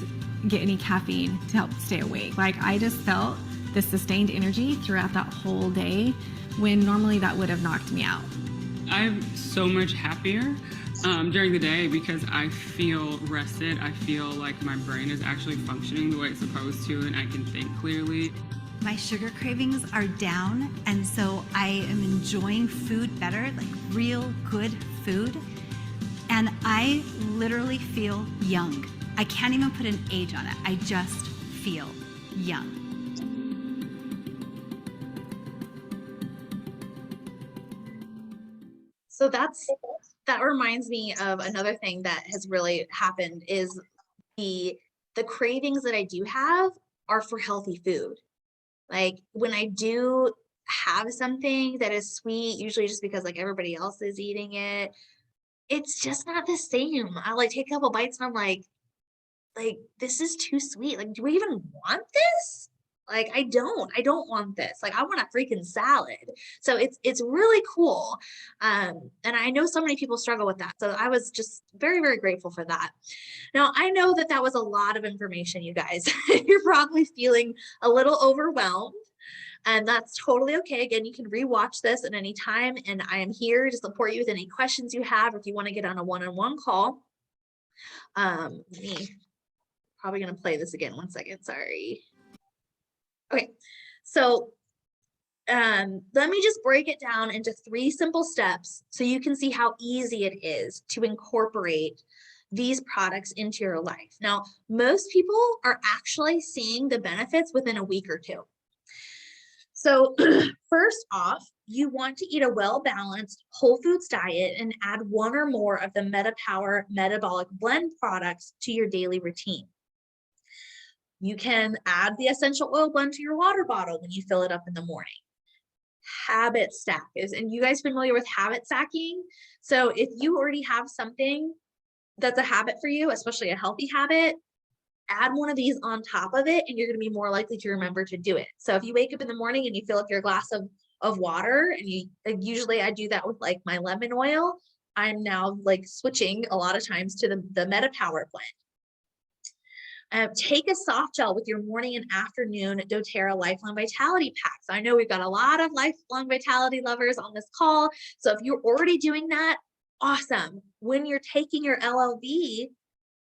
get any caffeine to help stay awake. Like I just felt the sustained energy throughout that whole day when normally that would have knocked me out. I'm so much happier during the day because I feel rested. I feel like my brain is actually functioning the way it's supposed to and I can think clearly. My sugar cravings are down, and so I am enjoying food better, like real good food. And I literally feel young. I can't even put an age on it. I just feel young. So that reminds me of another thing that has really happened is the cravings that I do have are for healthy food. Like when I do have something that is sweet, usually just because like everybody else is eating it, it's just not the same. I like take a couple bites and I'm like, this is too sweet. Like, do we even want this? Like, I don't want this. Like, I want a freaking salad. So it's really cool. And I know so many people struggle with that. So I was just very, very grateful for that. Now, I know that that was a lot of information, you guys. You're probably feeling a little overwhelmed, and that's totally okay. Again, you can rewatch this at any time, and I am here to support you with any questions you have, or if you want to get on a one-on-one call. Probably going to play this again. One second. Sorry. Okay. So let me just break it down into 3 simple steps so you can see how easy it is to incorporate these products into your life. Now, most people are actually seeing the benefits within a week or 2. So first off, you want to eat a well-balanced whole foods diet and add 1 or more of the MetaPWR Metabolic Blend products to your daily routine. You can add the essential oil blend to your water bottle when you fill it up in the morning. Habit stack and you guys familiar with habit stacking? So if you already have something that's a habit for you, especially a healthy habit, add one of these on top of it and you're going to be more likely to remember to do it. So if you wake up in the morning and you fill up your glass of water, and usually I do that with like my lemon oil, I'm now like switching a lot of times to the MetaPWR blend. Take a soft gel with your morning and afternoon doTERRA Lifelong Vitality packs. I know we've got a lot of lifelong vitality lovers on this call. So if you're already doing that, awesome. When you're taking your LLV,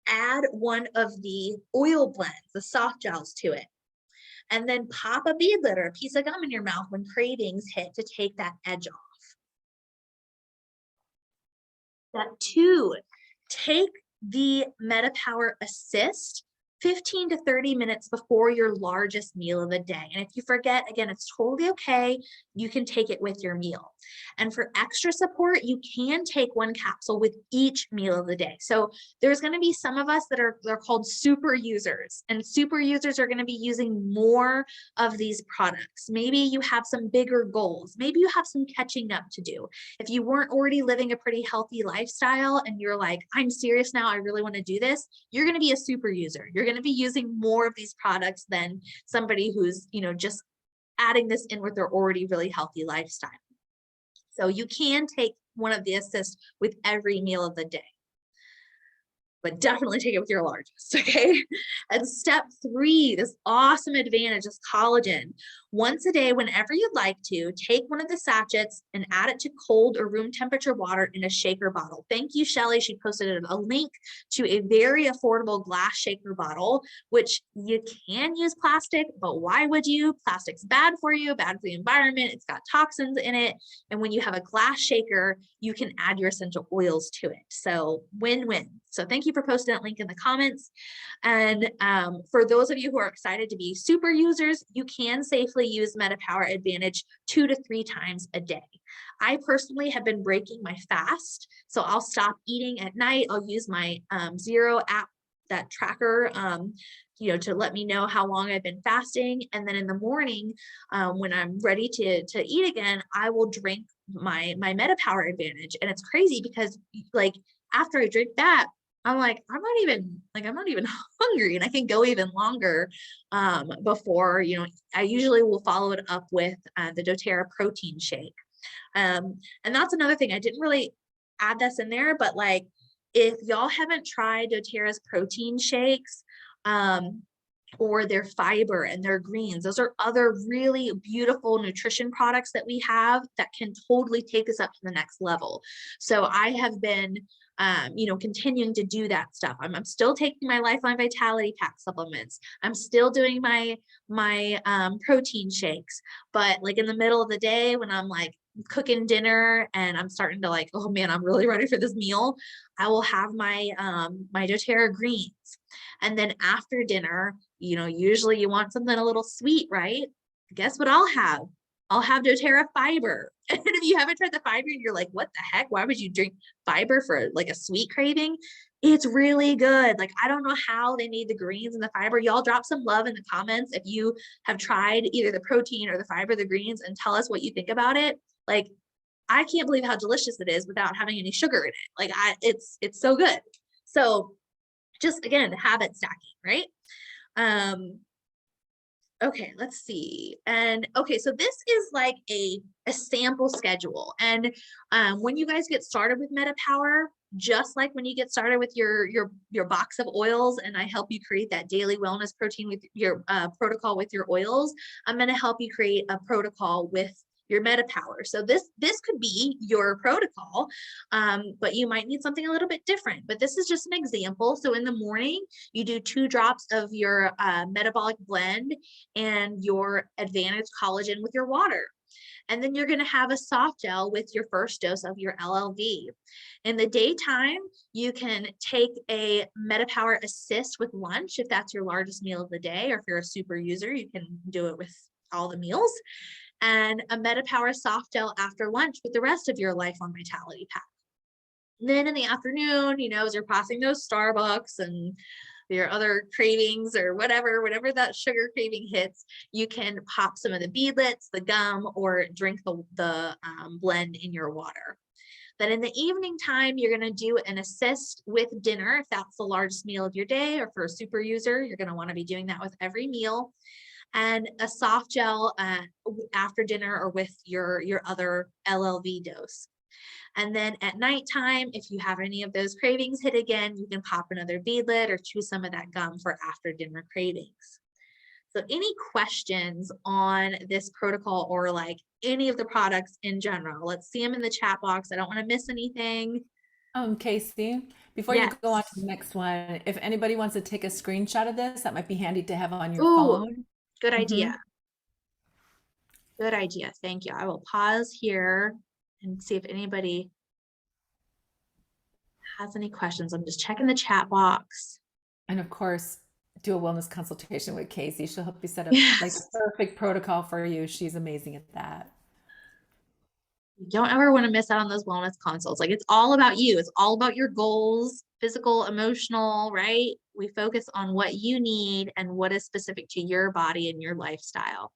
add one of the oil blends, the soft gels to it. And then pop a beadlet or a piece of gum in your mouth when cravings hit to take that edge off. Step 2, take the MetaPWR Assist 15 to 30 minutes before your largest meal of the day. And if you forget, again, it's totally okay. You can take it with your meal. And for extra support, you can take 1 capsule with each meal of the day. So there's going to be some of us they're called super users, and super users are going to be using more of these products. Maybe you have some bigger goals. Maybe you have some catching up to do. If you weren't already living a pretty healthy lifestyle and you're like, I'm serious now, I really want to do this, you're going to be a super user. You're going to be using more of these products than somebody who's, just adding this in with their already really healthy lifestyle. So you can take one of the assists with every meal of the day, but definitely take it with your largest, okay? And step 3, this awesome advantage is collagen. Once a day, whenever you'd like to, take one of the sachets and add it to cold or room temperature water in a shaker bottle. Thank you, Shelly. She posted a link to a very affordable glass shaker bottle, which you can use plastic, but why would you? Plastic's bad for you, bad for the environment. It's got toxins in it. And when you have a glass shaker, you can add your essential oils to it. So win-win. So thank you for posting that link in the comments. And for those of you who are excited to be super users, you can safely use MetaPWR Advantage 2 to 3 times a day. I personally have been breaking my fast. So I'll stop eating at night. I'll use my Zero app, that tracker, to let me know how long I've been fasting. And then in the morning, when I'm ready to eat again, I will drink my MetaPWR Advantage. And it's crazy because like after I drink that, I'm like, I'm not even hungry, and I can go even longer before, I usually will follow it up with the doTERRA protein shake. And that's another thing. I didn't really add this in there, but like, if y'all haven't tried doTERRA's protein shakes, or their fiber and their greens, those are other really beautiful nutrition products that we have that can totally take us up to the next level. So I have been continuing to do that stuff. I'm still taking my Lifeline Vitality Pack supplements. I'm still doing my protein shakes, but like in the middle of the day when I'm like cooking dinner and I'm starting to like, oh man, I'm really ready for this meal, I will have my my doTERRA greens. And then after dinner, usually you want something a little sweet, right? Guess what I'll have? I'll have doTERRA fiber. And if you haven't tried the fiber, you're like, what the heck? Why would you drink fiber for like a sweet craving? It's really good. Like, I don't know how they made the greens and the fiber. Y'all drop some love in the comments if you have tried either the protein or the fiber, the greens, and tell us what you think about it. Like, I can't believe how delicious it is without having any sugar in it. Like, it's so good. So just again, habit stacking, right? Okay, let's see. And okay, so this is like a sample schedule. And when you guys get started with MetaPWR, just like when you get started with your box of oils, and I help you create that daily wellness protein with your protocol with your oils, I'm going to help you create a protocol with your MetaPWR. So this could be your protocol, but you might need something a little bit different. But this is just an example. So in the morning, you do 2 drops of your metabolic blend and your advantage collagen with your water. And then you're going to have a soft gel with your first dose of your LLV. In the daytime, you can take a MetaPWR Assist with lunch if that's your largest meal of the day, or if you're a super user, you can do it with all the meals. And a MetaPWR soft gel after lunch with the rest of your Lifelong Vitality pack. And then in the afternoon, you know, as you're passing those Starbucks and your other cravings or whatever that sugar craving hits, you can pop some of the beadlets, the gum, or drink the blend in your water. Then in the evening time, you're going to do an assist with dinner if that's the largest meal of your day, or for a super user, you're going to want to be doing that with every meal. And a soft gel after dinner or with your other LLV dose. And then at nighttime, if you have any of those cravings hit again, you can pop another beadlet or chew some of that gum for after dinner cravings. So any questions on this protocol or like any of the products in general? Let's see them in the chat box. I don't want to miss anything. Casey, before you go on to the next one, if anybody wants to take a screenshot of this, that might be handy to have on your phone. Good idea. Good idea. Thank you. I will pause here and see if anybody has any questions. I'm just checking the chat box. And of course, do a wellness consultation with Casey. She'll help you set up like the perfect protocol for you. She's amazing at that. You don't ever want to miss out on those wellness consults. Like, it's all about you. It's all about your goals, physical, emotional, right? We focus on what you need and what is specific to your body and your lifestyle.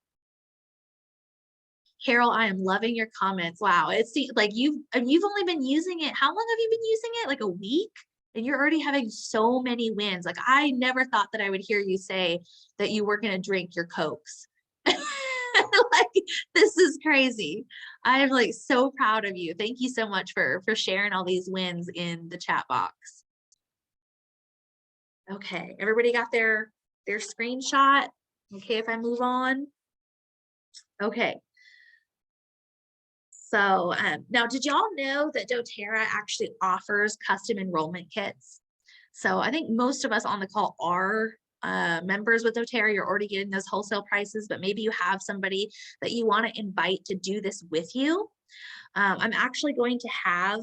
Carol, I am loving your comments. Wow. It's like you've only been using it. How long have you been using it? Like a week? And you're already having so many wins. Like, I never thought that I would hear you say that you were going to drink your Cokes. Like, this is crazy. I'm like so proud of you. Thank you so much for sharing all these wins in the chat box. Okay, everybody got their screenshot. Okay, if I move on. Okay. So now, did y'all know that doTERRA actually offers custom enrollment kits? So I think most of us on the call are members with doTERRA. You're already getting those wholesale prices, but maybe you have somebody that you want to invite to do this with you. I'm actually going to have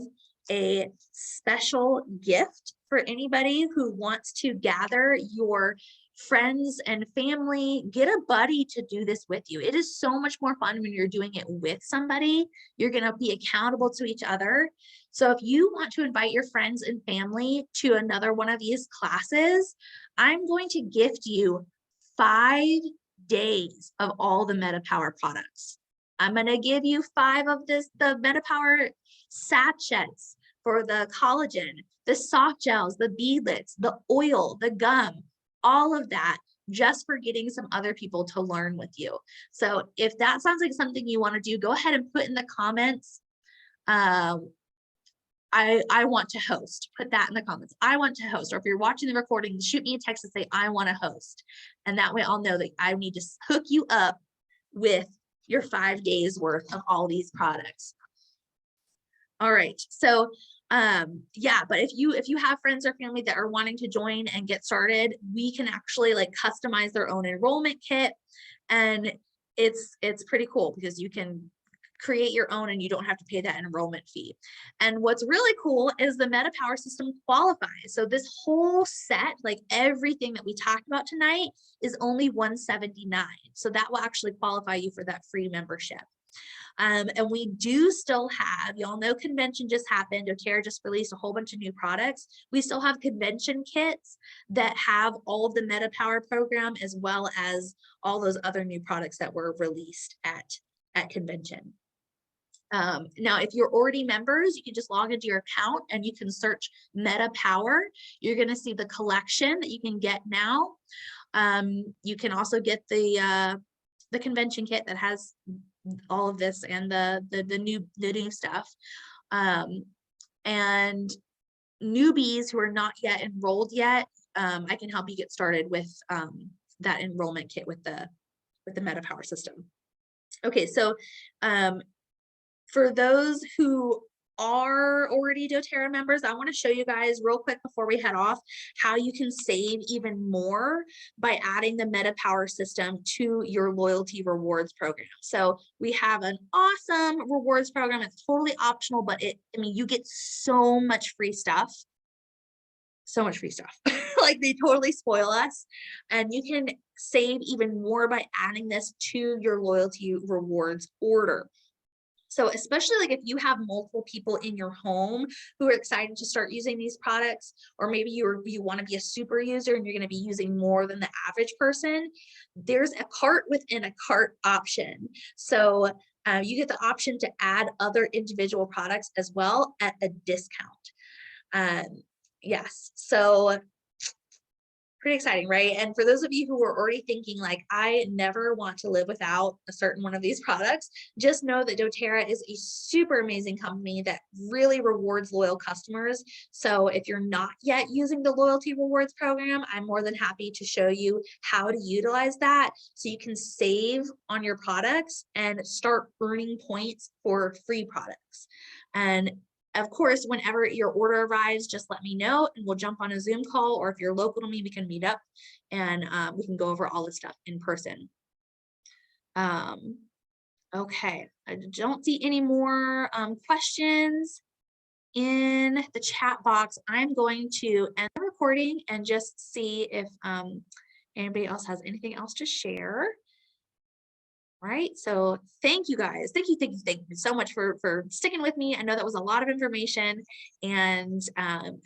a special gift for anybody who wants to gather your friends and family, get a buddy to do this with you. It is so much more fun when you're doing it with somebody. You're going to be accountable to each other. So if you want to invite your friends and family to another one of these classes, I'm going to gift you 5 days of all the MetaPWR products. I'm going to give you 5 of the MetaPWR sachets for the collagen, the soft gels, the beadlets, the oil, the gum, all of that, just for getting some other people to learn with you. So if that sounds like something you want to do, go ahead and put in the comments, I want to host. Put that in the comments. I want to host. Or if you're watching the recording, shoot me a text and say, I want to host. And that way I'll know that I need to hook you up with your 5 days worth of all these products. All right. So yeah, but if you have friends or family that are wanting to join and get started, we can actually like customize their own enrollment kit. And it's pretty cool because you can create your own and you don't have to pay that enrollment fee. And what's really cool is the MetaPWR system qualifies. So this whole set, like everything that we talked about tonight, is only $179. So that will actually qualify you for that free membership. And we do still have, y'all know convention just happened. doTERRA just released a whole bunch of new products. We still have convention kits that have all of the MetaPWR program, as well as all those other new products that were released at convention. Now, if you're already members, you can just log into your account and you can search MetaPWR. You're going to see the collection that you can get now. You can also get the convention kit that has all of this and the new stuff. And newbies who are not yet enrolled yet, I can help you get started with that enrollment kit with the MetaPWR system. Okay, so for those who are already doTERRA members, I want to show you guys real quick before we head off how you can save even more by adding the MetaPWR system to your loyalty rewards program. So we have an awesome rewards program. It's totally optional, but you get so much free stuff. So much free stuff. Like they totally spoil us. And you can save even more by adding this to your loyalty rewards order. So especially like if you have multiple people in your home who are excited to start using these products, or maybe you want to be a super user and you're going to be using more than the average person, there's a cart within a cart option. So you get the option to add other individual products as well at a discount. Yes, so pretty exciting, right? And for those of you who are already thinking like, I never want to live without a certain one of these products, just know that doTERRA is a super amazing company that really rewards loyal customers. So if you're not yet using the loyalty rewards program, I'm more than happy to show you how to utilize that so you can save on your products and start earning points for free products. And of course, whenever your order arrives, just let me know and we'll jump on a Zoom call, or if you're local to me, we can meet up and we can go over all this stuff in person. Okay, I don't see any more questions in the chat box. I'm going to end the recording and just see if anybody else has anything else to share. Right, so thank you guys. Thank you so much for sticking with me. I know that was a lot of information, and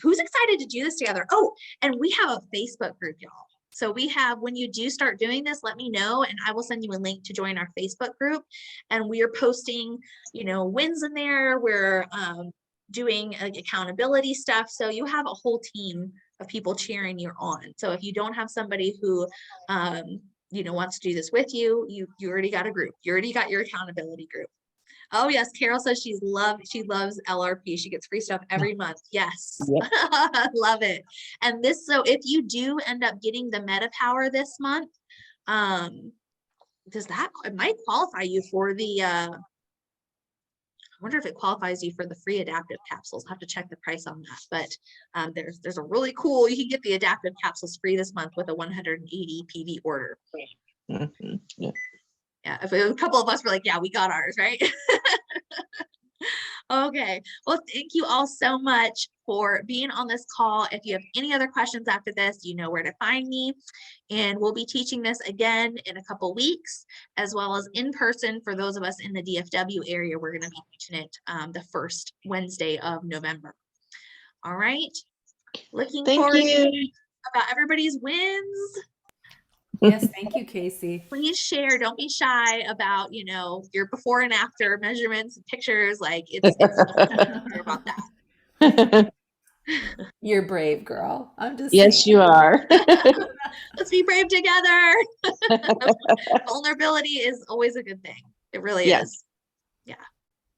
who's excited to do this together? Oh, and we have a Facebook group, y'all. So we have, when you do start doing this, let me know and I will send you a link to join our Facebook group. And we are posting, wins in there. We're doing like accountability stuff. So you have a whole team of people cheering you on. So if you don't have somebody who wants to do this with you, you already got a group. You already got your accountability group. Oh yes, Carol says she loves LRP. She gets free stuff every month. Yes, yep. Love it. And so if you do end up getting the MetaPWR this month, it might qualify you for the I wonder if it qualifies you for the free adaptive capsules. I'll have to check the price on that. But there's a really cool, you can get the adaptive capsules free this month with a 180 PV order. Mm-hmm. Yeah, if a couple of us were like, yeah, we got ours, right? Okay, well, thank you all so much for being on this call. If you have any other questions after this, you know where to find me. And we'll be teaching this again in a couple weeks, as well as in person for those of us in the DFW area. We're going to be teaching it the first Wednesday of November. All right. Looking forward to hearing about everybody's wins. Yes, thank you, Casey. Please share. Don't be shy about, your before and after measurements and pictures. Like it's about that. You're brave, girl. I'm just yes, saying. you are. Let's be brave together. Vulnerability is always a good thing. It really is. Yeah.